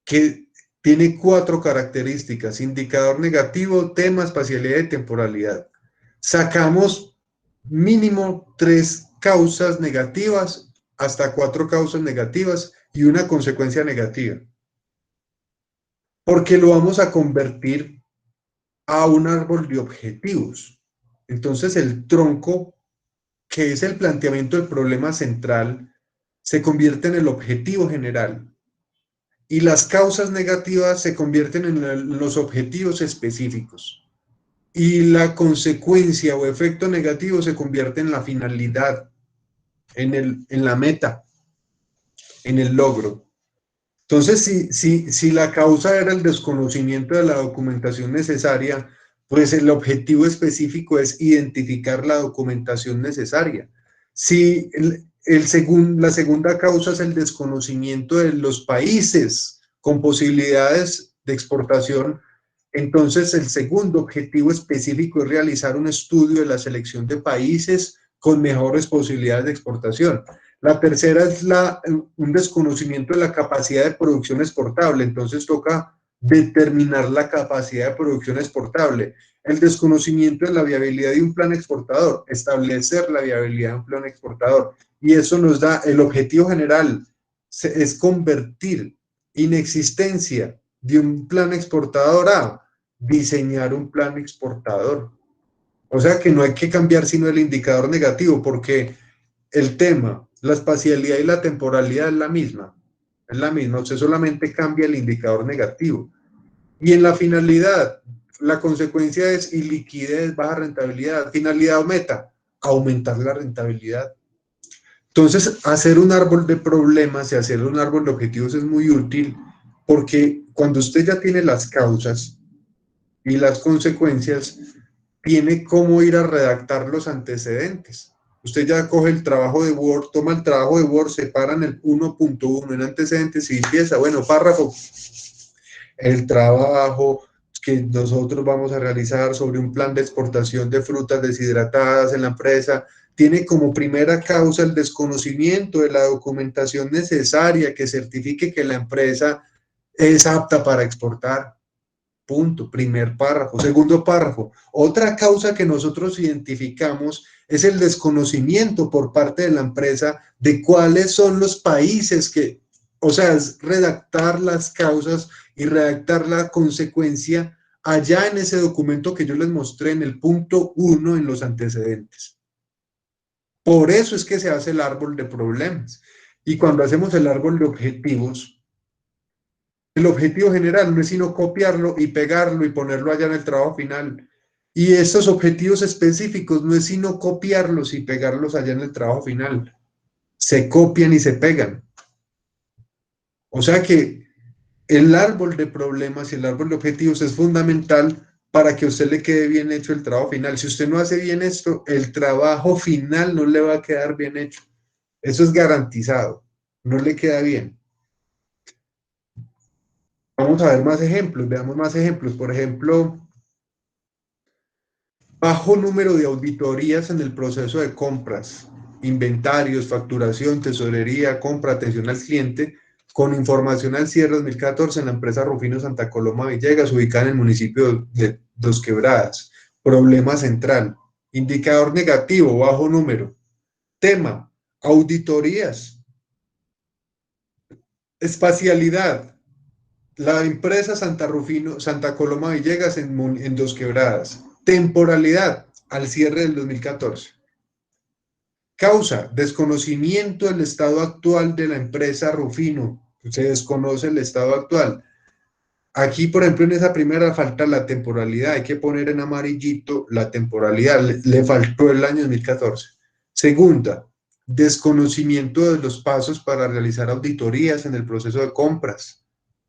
que tiene 4 características: indicador negativo, tema, espacialidad y temporalidad. Sacamos mínimo 3 causas negativas, hasta 4 causas negativas y una consecuencia negativa. Porque lo vamos a convertir a un árbol de objetivos. Entonces el tronco, que es el planteamiento del problema central, se convierte en el objetivo general. Y las causas negativas se convierten en los objetivos específicos. Y la consecuencia o efecto negativo se convierte en la finalidad, en la meta, en el logro. Entonces, si la causa era el desconocimiento de la documentación necesaria, pues el objetivo específico es identificar la documentación necesaria. Si la segunda causa es el desconocimiento de los países con posibilidades de exportación, entonces el segundo objetivo específico es realizar un estudio de la selección de países con mejores posibilidades de exportación. La tercera es un desconocimiento de la capacidad de producción exportable, entonces toca determinar la capacidad de producción exportable. El desconocimiento de la viabilidad de un plan exportador, establecer la viabilidad de un plan exportador. Y eso nos da el objetivo general, es convertir inexistencia de un plan exportador a diseñar un plan exportador. O sea que no hay que cambiar sino el indicador negativo, porque el tema, la espacialidad y la temporalidad es la misma, usted solamente cambia el indicador negativo. Y en la finalidad, la consecuencia es iliquidez, baja rentabilidad. Finalidad o meta, aumentar la rentabilidad. Entonces, hacer un árbol de problemas y hacer un árbol de objetivos es muy útil, porque cuando usted ya tiene las causas y las consecuencias, tiene cómo ir a redactar los antecedentes. Usted ya coge el trabajo de Word, toma el trabajo de Word, separa en el 1.1 en antecedentes y empieza, bueno, párrafo, el trabajo que nosotros vamos a realizar sobre un plan de exportación de frutas deshidratadas en la empresa, tiene como primera causa el desconocimiento de la documentación necesaria que certifique que la empresa es apta para exportar. Punto. Primer párrafo. Segundo párrafo. Otra causa que nosotros identificamos es el desconocimiento por parte de la empresa de cuáles son los países que, o sea, es redactar las causas y redactar la consecuencia allá en ese documento que yo les mostré en el punto 1 en los antecedentes. Por eso es que se hace el árbol de problemas. Y cuando hacemos el árbol de objetivos, el objetivo general no es sino copiarlo y pegarlo y ponerlo allá en el trabajo final. Y estos objetivos específicos no es sino copiarlos y pegarlos allá en el trabajo final. Se copian y se pegan. O sea que el árbol de problemas y el árbol de objetivos es fundamental para que a usted le quede bien hecho el trabajo final. Si usted no hace bien esto, el trabajo final no le va a quedar bien hecho. Eso es garantizado. No le queda bien. Vamos a ver más ejemplos, veamos más ejemplos. Por ejemplo, bajo número de auditorías en el proceso de compras, inventarios, facturación, tesorería, compra, atención al cliente, con información al cierre 2014 en la empresa Rufino Santa Coloma Villegas, ubicada en el municipio de Dos Quebradas. Problema central. Indicador negativo, bajo número. Tema, auditorías. Espacialidad. La empresa Santa Coloma Villegas en Dos Quebradas. Temporalidad, al cierre del 2014. Causa, desconocimiento del estado actual de la empresa Rufino. Se desconoce el estado actual. Aquí, por ejemplo, en esa primera falta la temporalidad. Hay que poner en amarillito la temporalidad. Le faltó el año 2014. Segunda, desconocimiento de los pasos para realizar auditorías en el proceso de compras,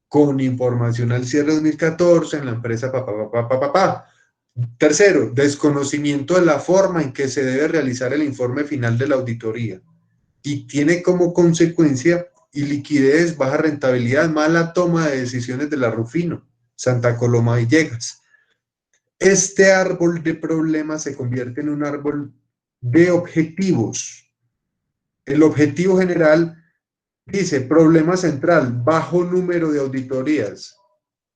con información al cierre 2014 en la empresa Tercero, desconocimiento de la forma en que se debe realizar el informe final de la auditoría y tiene como consecuencia iliquidez, baja rentabilidad, mala toma de decisiones de la Rufino, Santa Coloma Villegas. Este árbol de problemas se convierte en un árbol de objetivos. El objetivo general dice, problema central, bajo número de auditorías.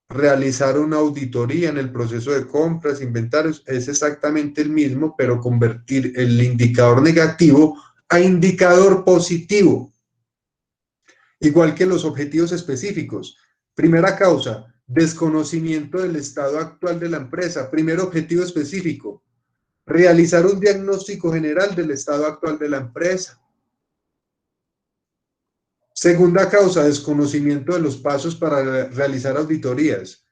Realizar una auditoría en el proceso de compras, inventarios, es exactamente el mismo, pero convertir el indicador negativo a indicador positivo. Igual que los objetivos específicos. Primera causa, desconocimiento del estado actual de la empresa. Primer objetivo específico, realizar un diagnóstico general del estado actual de la empresa. Segunda causa, desconocimiento de los pasos para realizar auditorías.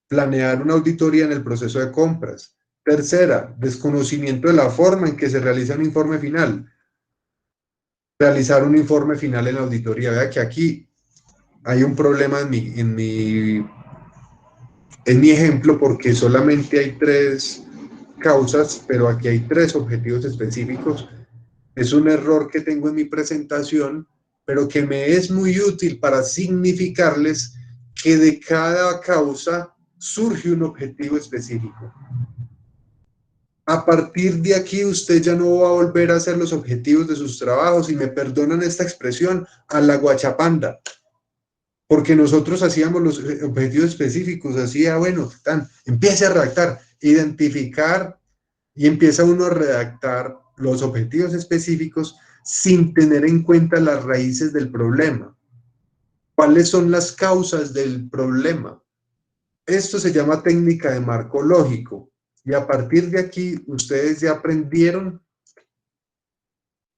Planear una auditoría en el proceso de compras. Tercera, desconocimiento de la forma en que se realiza un informe final. Realizar un informe final en la auditoría. Vea que aquí hay un problema en mi ejemplo porque solamente hay 3 causas, pero aquí hay 3 objetivos específicos. Es un error que tengo en mi presentación, pero que me es muy útil para significarles que de cada causa surge un objetivo específico. A partir de aquí usted ya no va a volver a hacer los objetivos de sus trabajos, y me perdonan esta expresión, a la guachapanda, porque nosotros hacíamos los objetivos específicos, bueno, empiece a redactar, identificar, y empieza uno a redactar los objetivos específicos sin tener en cuenta las raíces del problema. ¿Cuáles son las causas del problema? Esto se llama técnica de marco lógico. Y a partir de aquí, ustedes ya aprendieron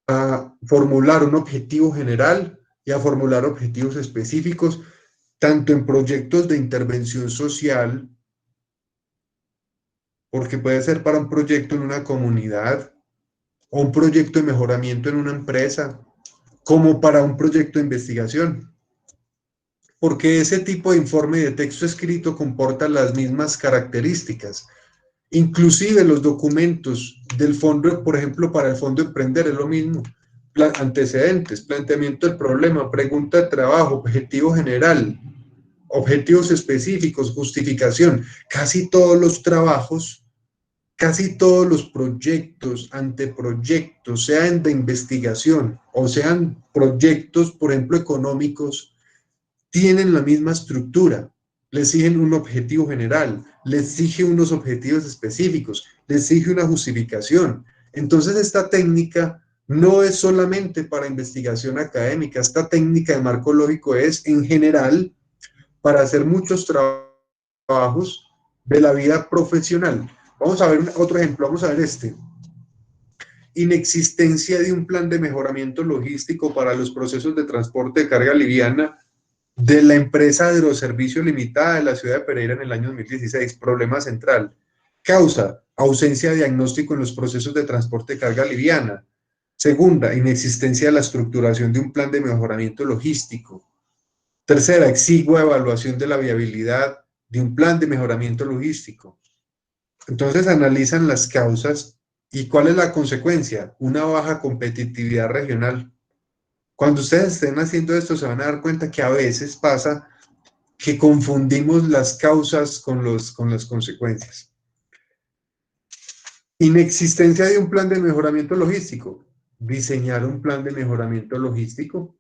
a formular un objetivo general y a formular objetivos específicos, tanto en proyectos de intervención social, porque puede ser para un proyecto en una comunidad, o un proyecto de mejoramiento en una empresa, como para un proyecto de investigación. Porque ese tipo de informe de texto escrito comporta las mismas características. Inclusive los documentos del fondo, por ejemplo, para el fondo Emprender es lo mismo. Antecedentes, planteamiento del problema, pregunta de trabajo, objetivo general, objetivos específicos, justificación. Casi todos los trabajos, casi todos los proyectos, anteproyectos, sean de investigación o sean proyectos, por ejemplo, económicos, tienen la misma estructura. Les exigen un objetivo general, les exige unos objetivos específicos, les exige una justificación. Entonces, esta técnica no es solamente para investigación académica, esta técnica de marco lógico es en general para hacer muchos trabajos de la vida profesional. Vamos a ver otro ejemplo, vamos a ver este. Inexistencia de un plan de mejoramiento logístico para los procesos de transporte de carga liviana de la empresa Aeroservicio Limitada de la ciudad de Pereira en el año 2016. Problema central. Causa, ausencia de diagnóstico en los procesos de transporte de carga liviana. Segunda, inexistencia de la estructuración de un plan de mejoramiento logístico. Tercera, exigua evaluación de la viabilidad de un plan de mejoramiento logístico. Entonces analizan las causas y ¿cuál es la consecuencia? Una baja competitividad regional. Cuando ustedes estén haciendo esto se van a dar cuenta que a veces pasa que confundimos las causas con las consecuencias. Inexistencia de un plan de mejoramiento logístico. Diseñar un plan de mejoramiento logístico.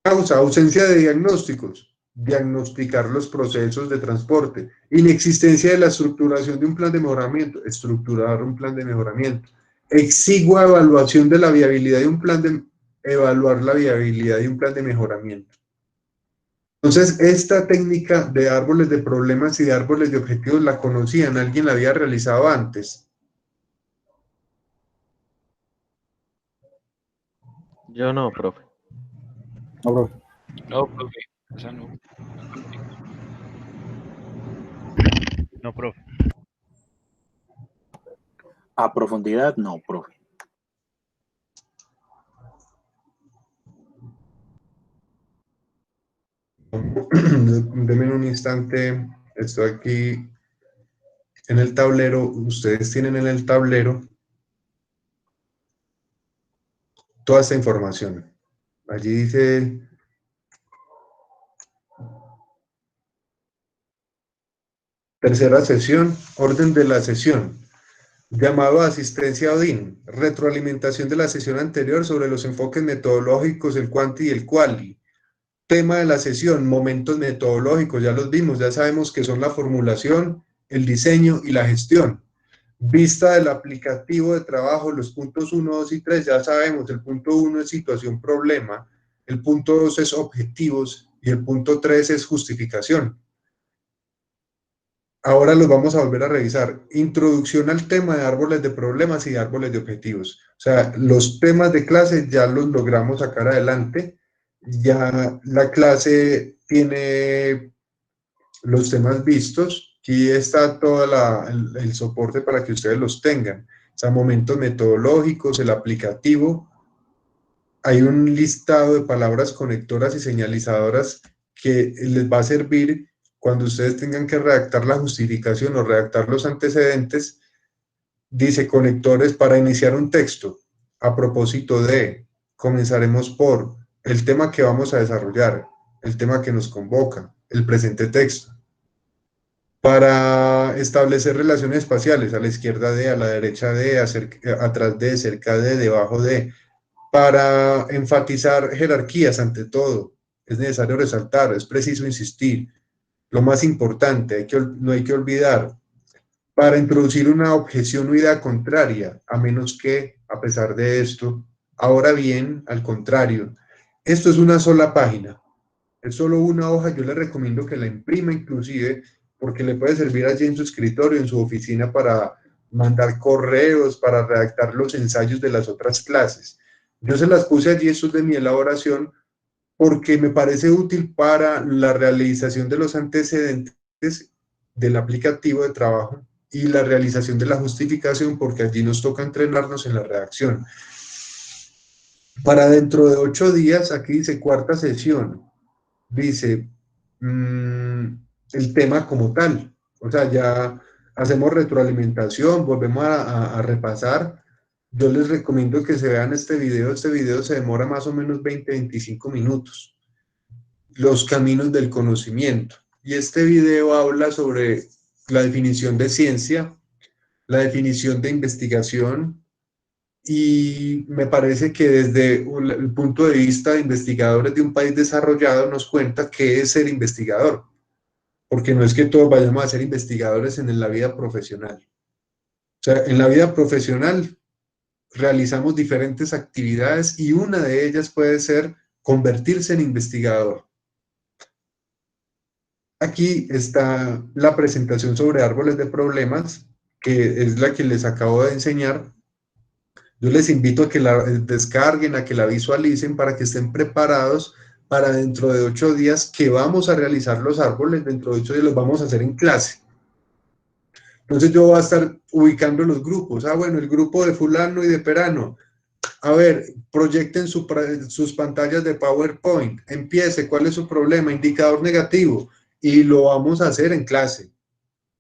Causa, ausencia de diagnósticos. Diagnosticar los procesos de transporte. Inexistencia de la estructuración de un plan de mejoramiento. Estructurar un plan de mejoramiento. Exigua evaluación de la viabilidad de un plan de evaluar la viabilidad de un plan de mejoramiento. Entonces, esta técnica de árboles de problemas y de árboles de objetivos, ¿la conocían? ¿Alguien la había realizado antes? Yo no, profe. No, profe. No, profe. Esa no. No, profe. A profundidad, no, profe. Denme un instante, estoy aquí en el tablero, ustedes tienen en el tablero toda esta información. Allí dice tercera sesión, orden de la sesión, llamado a asistencia ODIN, retroalimentación de la sesión anterior sobre los enfoques metodológicos, el cuanti y el quali. Tema de la sesión, momentos metodológicos, ya los vimos, ya sabemos que son la formulación, el diseño y la gestión. Vista del aplicativo de trabajo, los puntos 1, 2 y 3, ya sabemos, el punto 1 es situación problema, el punto 2 es objetivos y el punto 3 es justificación. Ahora los vamos a volver a revisar. Introducción al tema de árboles de problemas y de árboles de objetivos. O sea, los temas de clase ya los logramos sacar adelante. Ya la clase tiene los temas vistos. Aquí está todo el soporte para que ustedes los tengan. O sea, momentos metodológicos, el aplicativo. Hay un listado de palabras conectoras y señalizadoras que les va a servir cuando ustedes tengan que redactar la justificación o redactar los antecedentes. Dice conectores para iniciar un texto. A propósito de, comenzaremos por el tema que vamos a desarrollar, el tema que nos convoca, el presente texto. Para establecer relaciones espaciales, a la izquierda de, a la derecha de, atrás de, cerca de, debajo de. Para enfatizar jerarquías ante todo, es necesario resaltar, es preciso insistir. Lo más importante, no hay que olvidar, para introducir una objeción o idea contraria, a menos que, a pesar de esto, ahora bien, al contrario, esto es una sola página, es solo una hoja, yo le recomiendo que la imprima inclusive, porque le puede servir allí en su escritorio, en su oficina, para mandar correos, para redactar los ensayos de las otras clases. Yo se las puse allí, esto es de mi elaboración, porque me parece útil para la realización de los antecedentes del aplicativo de trabajo y la realización de la justificación, porque allí nos toca entrenarnos en la redacción. Para dentro de 8 días, aquí dice cuarta sesión, dice el tema como tal, o sea, ya hacemos retroalimentación, volvemos a repasar. Yo les recomiendo que se vean este video se demora más o menos 20-25 minutos. Los caminos del conocimiento. Y este video habla sobre la definición de ciencia, la definición de investigación, y me parece que desde el punto de vista de investigadores de un país desarrollado nos cuenta qué es ser investigador, porque no es que todos vayamos a ser investigadores en la vida profesional. O sea, en la vida profesional realizamos diferentes actividades y una de ellas puede ser convertirse en investigador. Aquí está la presentación sobre árboles de problemas, que es la que les acabo de enseñar. Yo les invito a que la descarguen, a que la visualicen para que estén preparados para dentro de 8 días que vamos a realizar los árboles. Dentro de 8 días los vamos a hacer en clase. Entonces yo voy a estar ubicando los grupos. Bueno, el grupo de fulano y de perano. A ver, proyecten sus pantallas de PowerPoint. Empiece, ¿cuál es su problema? Indicador negativo. Y lo vamos a hacer en clase.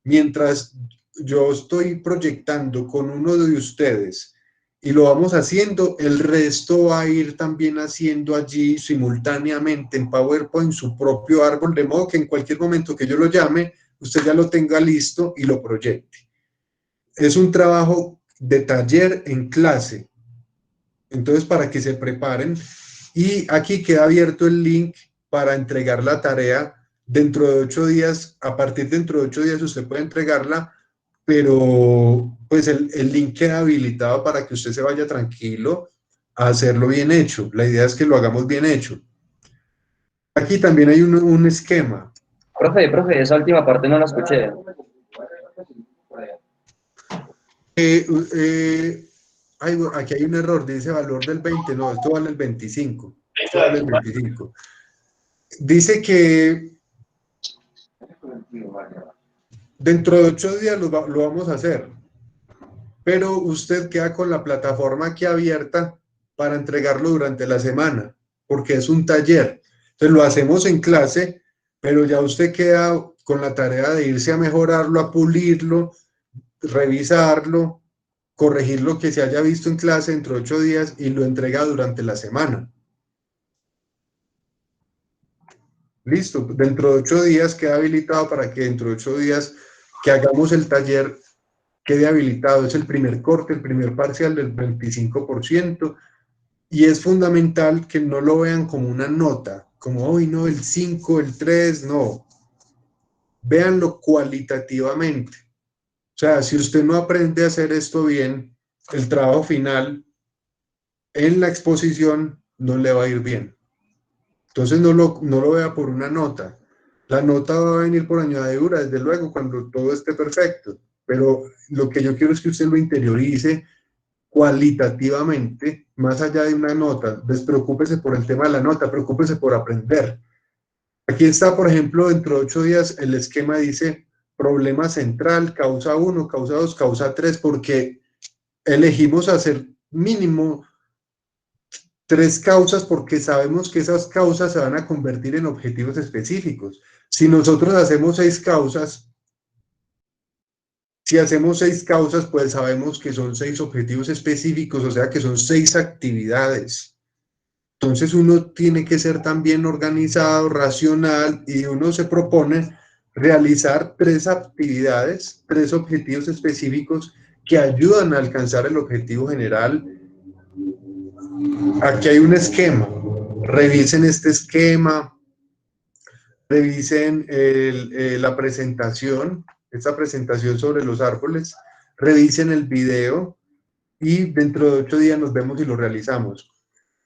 Mientras yo estoy proyectando con uno de ustedes y lo vamos haciendo, el resto va a ir también haciendo allí simultáneamente en PowerPoint su propio árbol, de modo que en cualquier momento que yo lo llame, usted ya lo tenga listo y lo proyecte. Es un trabajo de taller en clase. Entonces, para que se preparen, y aquí queda abierto el link para entregar la tarea dentro de 8 días. A partir de dentro de 8 días usted puede entregarla, pero pues el link queda habilitado para que usted se vaya tranquilo a hacerlo bien hecho. La idea es que lo hagamos bien hecho. Aquí también hay un esquema. Profe, esa última parte no la escuché. Aquí hay un error, dice valor del 20, no, esto vale el 25. Esto vale el 25. Dice que dentro de 8 días lo vamos a hacer, pero usted queda con la plataforma aquí abierta para entregarlo durante la semana, porque es un taller. Entonces lo hacemos en clase, pero ya usted queda con la tarea de irse a mejorarlo, a pulirlo, revisarlo, corregir lo que se haya visto en clase dentro de 8 días y lo entrega durante la semana. Listo, dentro de 8 días queda habilitado para que dentro de 8 días que hagamos el taller quede habilitado. Es el primer corte, el primer parcial del 25%, y es fundamental que no lo vean como una nota, como hoy no, el 5, el 3, no. Véanlo cualitativamente. O sea, si usted no aprende a hacer esto bien, el trabajo final en la exposición no le va a ir bien. Entonces no lo vea por una nota. La nota va a venir por añadidura, desde luego, cuando todo esté perfecto. Pero lo que yo quiero es que usted lo interiorice cualitativamente, más allá de una nota. Despreocúpese por el tema de la nota, preocúpese por aprender. Aquí está, por ejemplo, dentro de 8 días, el esquema dice problema central, causa 1, causa 2, causa 3, porque elegimos hacer mínimo 3 causas porque sabemos que esas causas se van a convertir en objetivos específicos. Si nosotros hacemos 6 causas, pues sabemos que son 6 objetivos específicos, o sea que son 6 actividades. Entonces uno tiene que ser también organizado, racional, y uno se propone realizar 3 actividades, 3 objetivos específicos que ayudan a alcanzar el objetivo general. Aquí hay un esquema. Revisen este esquema, revisen la presentación, esta presentación sobre los árboles, revisen el video y dentro de 8 días nos vemos y lo realizamos.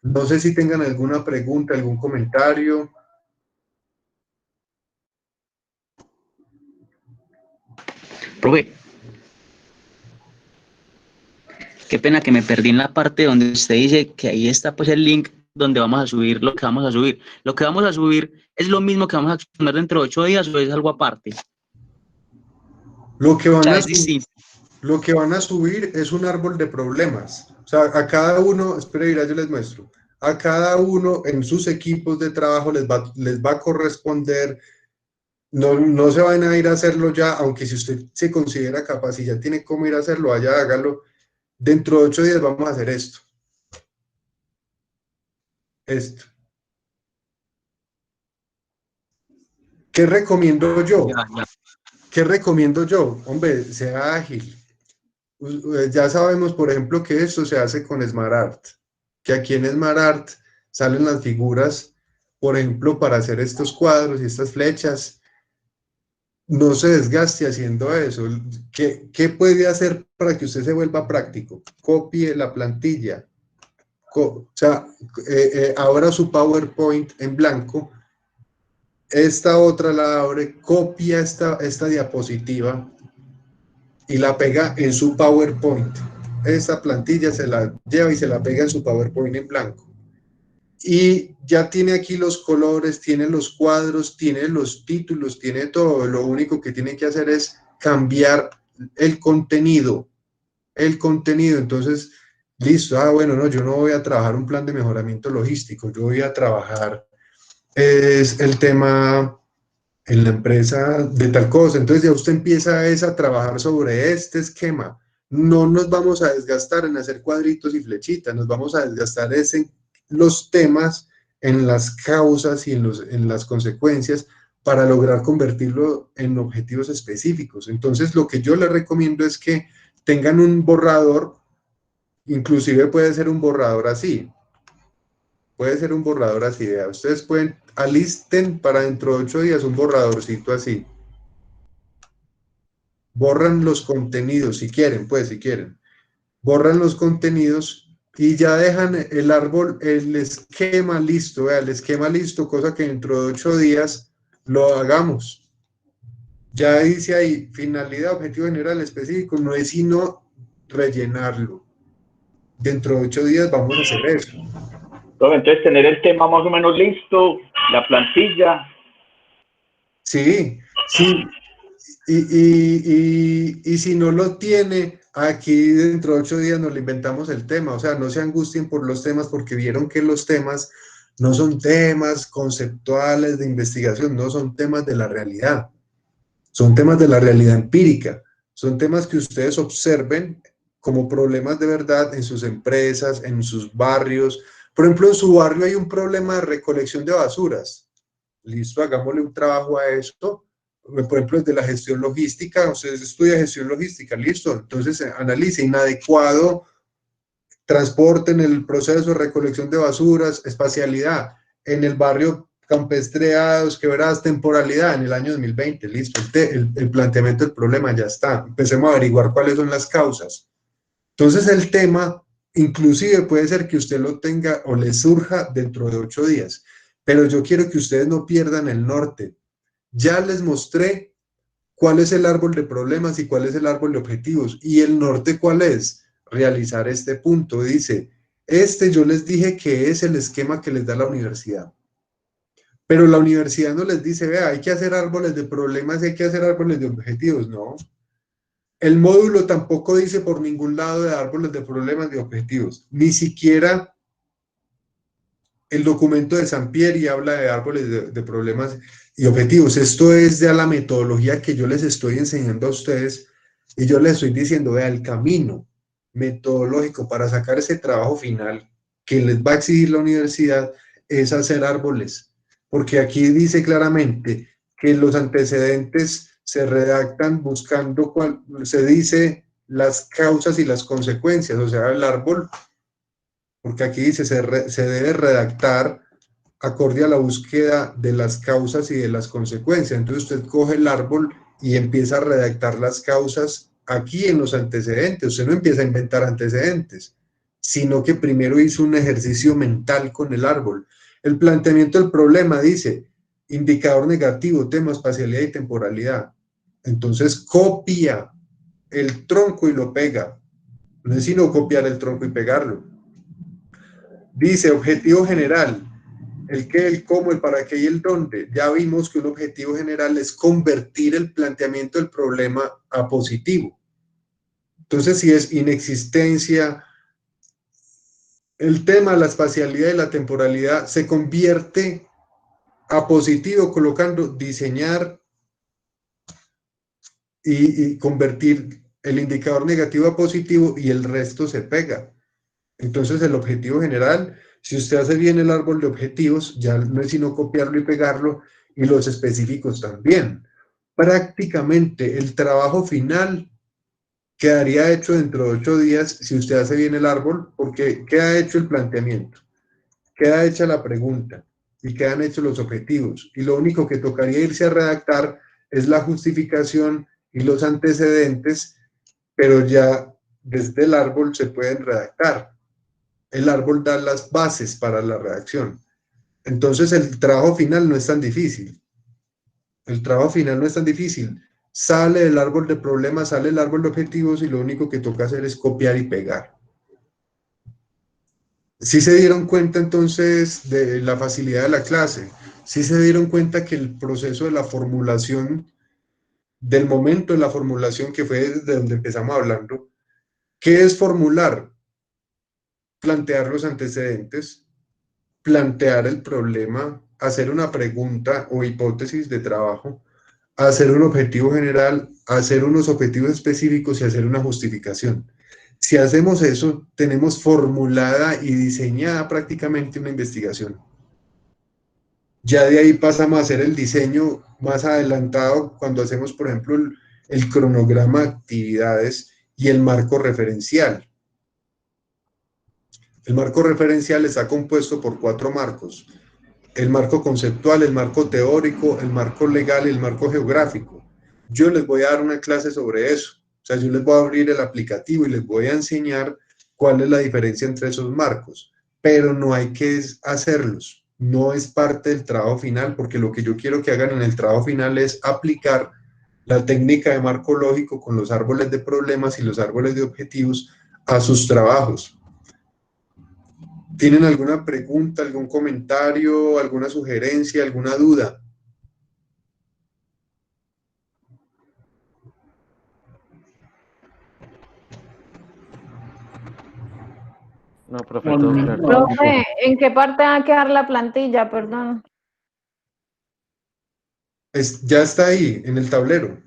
No sé si tengan alguna pregunta, algún comentario. Profe, qué pena que me perdí en la parte donde usted dice que ahí está pues el link donde vamos a subir lo que vamos a subir. ¿Lo que vamos a subir es lo mismo que vamos a exponer dentro de 8 días o es algo aparte? Lo que van a subir es un árbol de problemas. O sea, a cada uno, espere, yo les muestro. A cada uno en sus equipos de trabajo les va a corresponder no se van a ir a hacerlo ya, aunque si usted se considera capaz y ya tiene cómo ir a hacerlo, vaya, hágalo. Dentro de 8 días vamos a hacer esto. Esto. ¿Qué recomiendo yo? ¿Qué recomiendo yo? Hombre, sea ágil. Ya sabemos, por ejemplo, que esto se hace con SmartArt, que aquí en SmartArt salen las figuras, por ejemplo, para hacer estos cuadros y estas flechas. No se desgaste haciendo eso. ¿Qué puede hacer para que usted se vuelva práctico? Copie la plantilla. Abra su PowerPoint en blanco. Esta otra la abre, copia esta diapositiva y la pega en su PowerPoint. Esta plantilla se la lleva y se la pega en su PowerPoint en blanco. Y ya tiene aquí los colores, tiene los cuadros, tiene los títulos, tiene todo. Lo único que tiene que hacer es cambiar el contenido. Entonces, listo. Bueno, no, yo no voy a trabajar un plan de mejoramiento logístico. Yo voy a trabajar es el tema en la empresa de tal cosa. Entonces ya usted empieza a trabajar sobre este esquema. No nos vamos a desgastar en hacer cuadritos y flechitas, nos vamos a desgastar en los temas, en las causas y en las consecuencias para lograr convertirlo en objetivos específicos. Entonces lo que yo les recomiendo es que tengan un borrador, inclusive puede ser un borrador así. Puede ser un borrador así, vea. Ustedes alisten para dentro de 8 días un borradorcito así. Borran los contenidos, si quieren. Borran los contenidos y ya dejan el árbol, el esquema listo, vea, el esquema listo, cosa que dentro de 8 días lo hagamos. Ya dice ahí, finalidad, objetivo general específico, no es sino rellenarlo. Dentro de 8 días vamos a hacer eso. Entonces, tener el tema más o menos listo, la plantilla. Sí. Y si no lo tiene, aquí dentro de 8 días nos le inventamos el tema. O sea, no se angustien por los temas porque vieron que los temas no son temas conceptuales de investigación, no son temas de la realidad. Son temas de la realidad empírica. Son temas que ustedes observen como problemas de verdad en sus empresas, en sus barrios. Por ejemplo, en su barrio hay un problema de recolección de basuras. Listo, hagámosle un trabajo a esto. Por ejemplo, desde la gestión logística, ustedes estudian gestión logística, listo. Entonces, analice inadecuado transporte en el proceso de recolección de basuras, espacialidad. En el barrio Campestreados, Quebradas, temporalidad en el año 2020, listo. El planteamiento del problema ya está. Empecemos a averiguar cuáles son las causas. Entonces, el tema inclusive puede ser que usted lo tenga o le surja dentro de 8 días, pero yo quiero que ustedes no pierdan el norte. Ya les mostré cuál es el árbol de problemas y cuál es el árbol de objetivos. ¿Y el norte cuál es? Realizar este punto. Dice, yo les dije que es el esquema que les da la universidad. Pero la universidad no les dice, vea, hay que hacer árboles de problemas y hay que hacer árboles de objetivos. No. El módulo tampoco dice por ningún lado de árboles de problemas y objetivos. Ni siquiera el documento de Sampieri habla de árboles de problemas y objetivos. Esto es de la metodología que yo les estoy enseñando a ustedes y yo les estoy diciendo, vea, el camino metodológico para sacar ese trabajo final que les va a exigir la universidad es hacer árboles. Porque aquí dice claramente que los antecedentes se redactan buscando, se dice las causas y las consecuencias, o sea, el árbol, porque aquí dice se debe redactar acorde a la búsqueda de las causas y de las consecuencias. Entonces usted coge el árbol y empieza a redactar las causas aquí en los antecedentes. Usted no empieza a inventar antecedentes, sino que primero hizo un ejercicio mental con el árbol. El planteamiento del problema dice, indicador negativo, tema, espacialidad y temporalidad. Entonces copia el tronco y lo pega. No es sino copiar el tronco y pegarlo. Dice objetivo general, el qué, el cómo, el para qué y el dónde. Ya vimos que un objetivo general es convertir el planteamiento del problema a positivo. Entonces, si es inexistencia, el tema, la espacialidad y la temporalidad se convierte a positivo colocando diseñar y convertir el indicador negativo a positivo y el resto se pega. Entonces el objetivo general, si usted hace bien el árbol de objetivos, ya no es sino copiarlo y pegarlo, y los específicos también. Prácticamente el trabajo final quedaría hecho dentro de 8 días si usted hace bien el árbol, porque queda hecho el planteamiento, queda hecha la pregunta y quedan hechos los objetivos. Y lo único que tocaría irse a redactar es la justificación y los antecedentes, pero ya desde el árbol se pueden redactar. El árbol da las bases para la redacción. Entonces el trabajo final no es tan difícil. El trabajo final no es tan difícil. Sale el árbol de problemas, sale el árbol de objetivos y lo único que toca hacer es copiar y pegar. ¿Sí se dieron cuenta entonces de la facilidad de la clase? ¿Sí se dieron cuenta que el proceso de la formulación, del momento de la formulación que fue desde donde empezamos hablando, ¿qué es formular? Plantear los antecedentes, plantear el problema, hacer una pregunta o hipótesis de trabajo, hacer un objetivo general, hacer unos objetivos específicos y hacer una justificación. Si hacemos eso, tenemos formulada y diseñada prácticamente una investigación. Ya de ahí pasamos a hacer el diseño más adelantado cuando hacemos, por ejemplo, el cronograma de actividades y el marco referencial. El marco referencial está compuesto por 4 marcos. El marco conceptual, el marco teórico, el marco legal y el marco geográfico. Yo les voy a dar una clase sobre eso. O sea, yo les voy a abrir el aplicativo y les voy a enseñar cuál es la diferencia entre esos marcos. Pero no hay que hacerlos. No es parte del trabajo final, porque lo que yo quiero que hagan en el trabajo final es aplicar la técnica de marco lógico con los árboles de problemas y los árboles de objetivos a sus trabajos. ¿Tienen alguna pregunta, algún comentario, alguna sugerencia, alguna duda? No, profe, todo claro. Profe, ¿en qué parte va a quedar la plantilla? Perdón. Ya está ahí, en el tablero.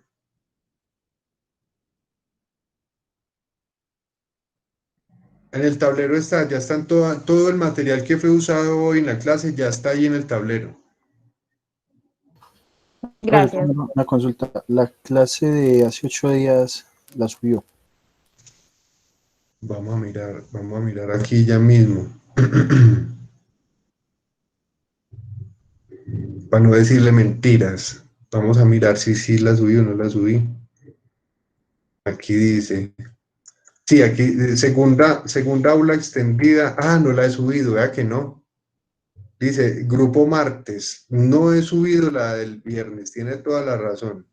En el tablero está, ya están todo el material que fue usado hoy en la clase, ya está ahí en el tablero. Gracias. Una consulta. La clase de hace 8 días la subió. Vamos a mirar aquí ya mismo. Para no decirle mentiras. Vamos a mirar si sí la subí o no la subí. Aquí dice... Sí, aquí, segunda aula extendida. Ah, no la he subido, vea que no. Dice, grupo martes. No he subido la del viernes, tiene toda la razón.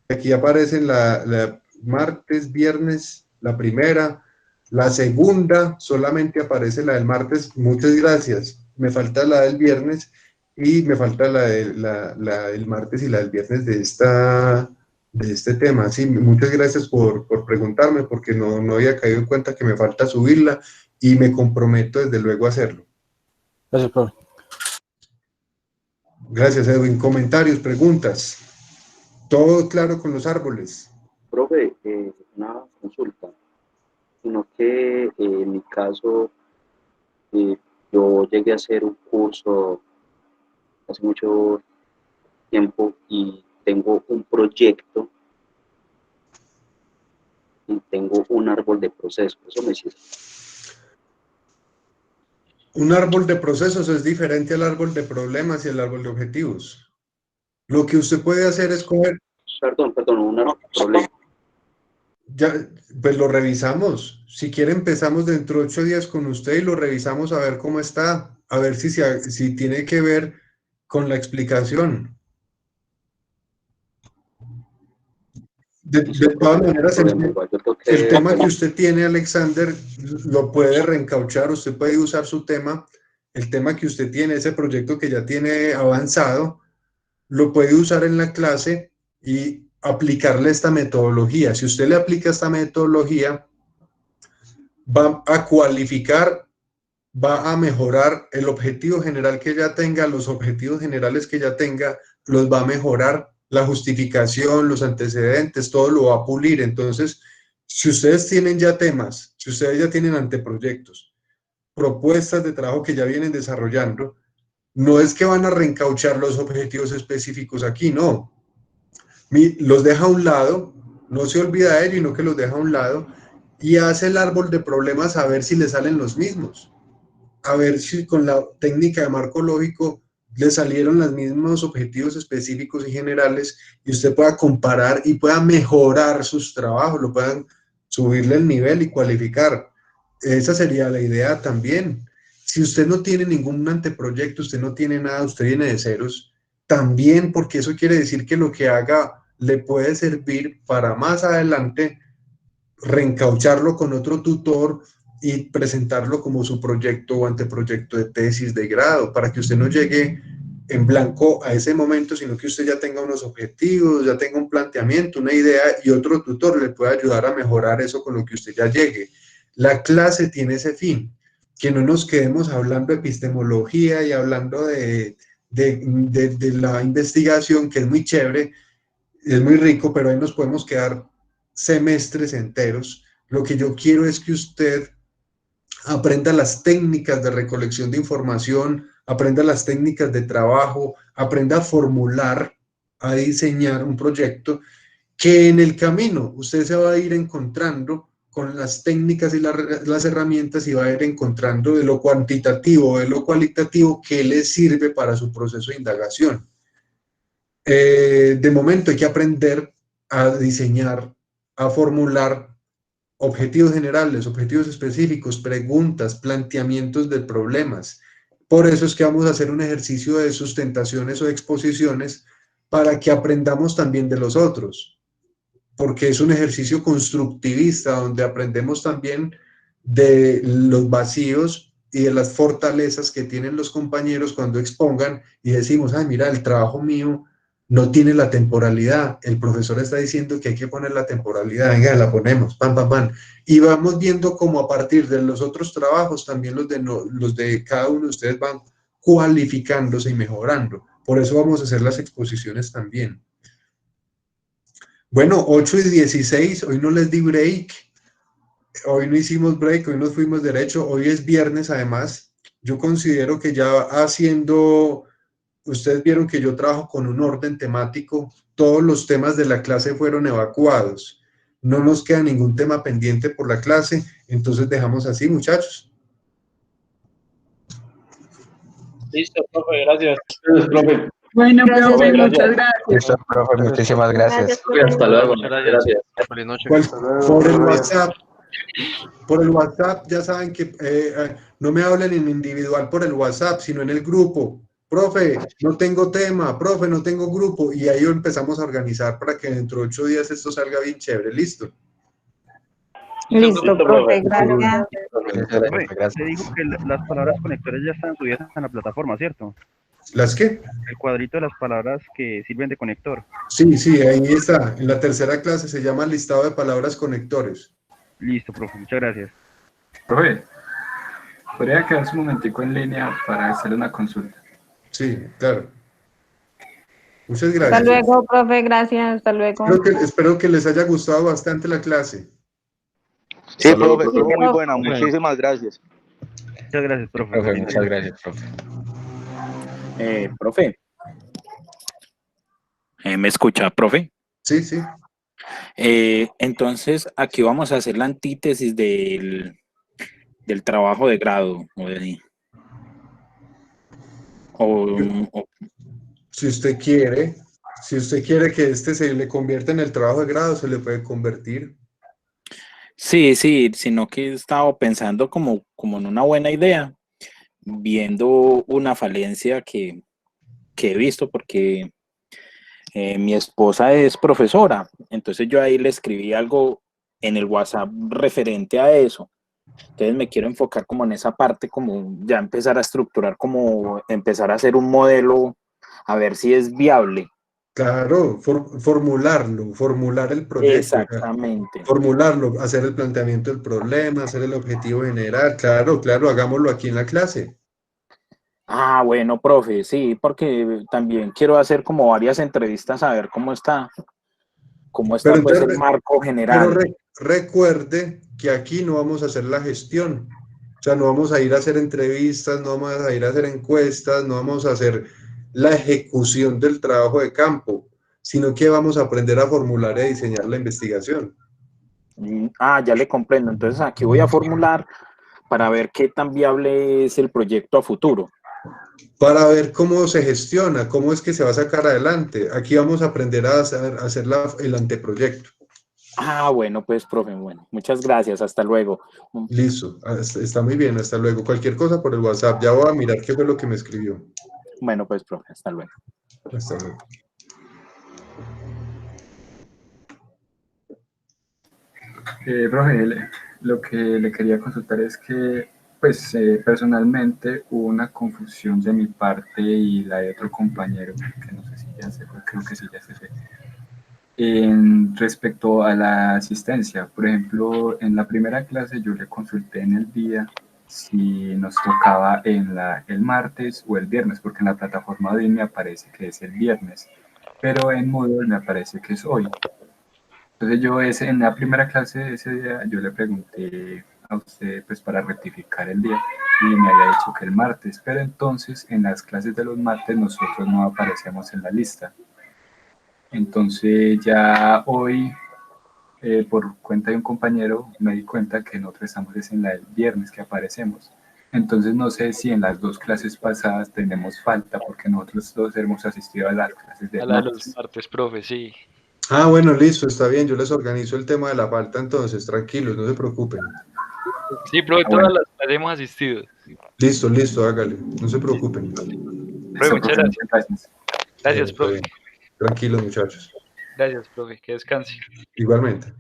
Aquí aparecen la martes, viernes, la primera. La segunda, solamente aparece la del martes. Muchas gracias. Me falta la del viernes y me falta la del martes y la del viernes de este tema. Sí, muchas gracias por preguntarme, porque no había caído en cuenta que me falta subirla y me comprometo desde luego a hacerlo. Gracias, profe. Gracias, Edwin. ¿Comentarios, preguntas? ¿Todo claro con los árboles? Profe, una consulta, sino que en mi caso yo llegué a hacer un curso hace mucho tiempo y tengo un proyecto y tengo un árbol de proceso. ¿Eso me sirve? Un árbol de procesos es diferente al árbol de problemas y al árbol de objetivos. Lo que usted puede hacer es coger... Perdón, un árbol de problemas. Ya, pues lo revisamos. Si quiere empezamos dentro de 8 días con usted y lo revisamos a ver cómo está, a ver si tiene que ver con la explicación. De todas maneras, el tema que usted tiene, Alexander, lo puede reencauchar, usted puede usar su tema, el tema que usted tiene, ese proyecto que ya tiene avanzado, lo puede usar en la clase y aplicarle esta metodología. Si usted le aplica esta metodología, va a cualificar, va a mejorar el objetivo general que ya tenga, los objetivos generales que ya tenga, los va a mejorar, la justificación, los antecedentes, todo lo va a pulir. Entonces, si ustedes tienen ya temas, si ustedes ya tienen anteproyectos, propuestas de trabajo que ya vienen desarrollando, no es que van a reencauchar los objetivos específicos aquí, no. Los deja a un lado, no se olvida de ello, sino que los deja a un lado y hace el árbol de problemas a ver si le salen los mismos. A ver si con la técnica de marco lógico le salieron los mismos objetivos específicos y generales y usted pueda comparar y pueda mejorar sus trabajos, lo puedan subirle el nivel y cualificar. Esa sería la idea también. Si usted no tiene ningún anteproyecto, usted no tiene nada, usted viene de ceros, también, porque eso quiere decir que lo que haga le puede servir para más adelante reencaucharlo con otro tutor y presentarlo como su proyecto o anteproyecto de tesis de grado, para que usted no llegue en blanco a ese momento, sino que usted ya tenga unos objetivos, ya tenga un planteamiento, una idea, y otro tutor le pueda ayudar a mejorar eso con lo que usted ya llegue. La clase tiene ese fin, que no nos quedemos hablando de epistemología y hablando de la investigación, que es muy chévere, es muy rico, pero ahí nos podemos quedar semestres enteros. Lo que yo quiero es que usted aprenda las técnicas de recolección de información, aprenda las técnicas de trabajo, aprenda a formular, a diseñar un proyecto, que en el camino usted se va a ir encontrando con las técnicas y las herramientas y va a ir encontrando de lo cuantitativo, de lo cualitativo que le sirve para su proceso de indagación. De momento hay que aprender a diseñar, a formular objetivos generales, objetivos específicos, preguntas, planteamientos de problemas. Por eso es que vamos a hacer un ejercicio de sustentaciones o exposiciones para que aprendamos también de los otros, porque es un ejercicio constructivista donde aprendemos también de los vacíos y de las fortalezas que tienen los compañeros cuando expongan y decimos, ay, mira, el trabajo mío no tiene la temporalidad, el profesor está diciendo que hay que poner la temporalidad, venga, la ponemos, pam, pam, pam, y vamos viendo cómo a partir de los otros trabajos, también los de cada uno de ustedes van cualificándose y mejorando. Por eso vamos a hacer las exposiciones también. Bueno, 8:16, hoy no les di break, hoy no hicimos break, hoy nos fuimos derecho, hoy es viernes además. Yo considero que ya haciendo... Ustedes vieron que yo trabajo con un orden temático, todos los temas de la clase fueron evacuados, no nos queda ningún tema pendiente por la clase, entonces dejamos así, muchachos. Listo, profe, gracias. Gracias, profe. Bueno, profe, muchas gracias. Listo, profe, muchísimas gracias. Hasta luego. Gracias. Feliz noche. Por el WhatsApp, ya saben que no me hablen en individual por el WhatsApp, sino en el grupo. Profe, no tengo tema, profe, no tengo grupo, y ahí empezamos a organizar para que dentro de 8 días esto salga bien chévere, ¿listo? Listo, profe, gracias. Gracias. Te digo que las palabras conectores ya están subidas en la plataforma, ¿cierto? ¿Las qué? El cuadrito de las palabras que sirven de conector. Sí, sí, ahí está. En la tercera clase se llama listado de palabras conectores. Listo, profe, muchas gracias. Profe, ¿podría quedarse un momentico en línea para hacer una consulta? Sí, claro. Muchas gracias. Hasta luego, profe, gracias, hasta luego. Espero que les haya gustado bastante la clase. Sí, profe, fue muy buena, muchísimas gracias. Muchas gracias, profe. Muchas gracias, profe. Profe. ¿Me escucha, profe? Sí, sí. Entonces, aquí vamos a hacer la antítesis del trabajo de grado. Si usted quiere que este se le convierta en el trabajo de grado, se le puede convertir. Sí, sino que he estado pensando como en una buena idea, viendo una falencia que he visto, porque mi esposa es profesora, entonces yo ahí le escribí algo en el WhatsApp referente a eso. Entonces me quiero enfocar como en esa parte, como ya empezar a estructurar, como empezar a hacer un modelo, a ver si es viable. Claro, formular el proyecto. Exactamente. Formularlo, hacer el planteamiento del problema, hacer el objetivo general. Claro, hagámoslo aquí en la clase. Ah, bueno, profe, sí, porque también quiero hacer como varias entrevistas a ver cómo está Pero pues el entonces, marco pero general. recuerde que aquí no vamos a hacer la gestión. O sea, no vamos a ir a hacer entrevistas, no vamos a ir a hacer encuestas, no vamos a hacer la ejecución del trabajo de campo, sino que vamos a aprender a formular y a diseñar la investigación. Ya le comprendo. Entonces aquí voy a formular para ver qué tan viable es el proyecto a futuro. Para ver cómo se gestiona, cómo es que se va a sacar adelante. Aquí vamos a aprender a hacer el anteproyecto. Ah, bueno, pues, profe, bueno, muchas gracias, hasta luego. Listo, está muy bien, hasta luego. Cualquier cosa por el WhatsApp, ya voy a mirar qué fue lo que me escribió. Bueno, pues, profe, hasta luego. Hasta luego. Profe, lo que le quería consultar es que, pues, personalmente hubo una confusión de mi parte y la de otro compañero, que no sé si ya se fue, creo que sí ya se fue, en respecto a la asistencia. Por ejemplo, en la primera clase yo le consulté en el día si nos tocaba el martes o el viernes, porque en la plataforma de me aparece que es el viernes, pero en Moodle me aparece que es hoy. Entonces en la primera clase ese día yo le pregunté a usted pues para rectificar el día y me había dicho que el martes, pero entonces en las clases de los martes nosotros no aparecemos en la lista. Entonces ya hoy, por cuenta de un compañero, me di cuenta que nosotros estamos en la del viernes que aparecemos. Entonces no sé si en las dos clases pasadas tenemos falta, porque nosotros todos hemos asistido a las clases de A la de martes. los martes, profe, sí. Ah, bueno, listo, está bien. Yo les organizo el tema de la falta entonces, tranquilos, no se preocupen. Sí, profe, todas las clases hemos asistido. Listo, hágale, no se preocupen. Profe, muchas gracias. Gracias, profe. Tranquilos, muchachos. Gracias, profe, que descanse. Igualmente.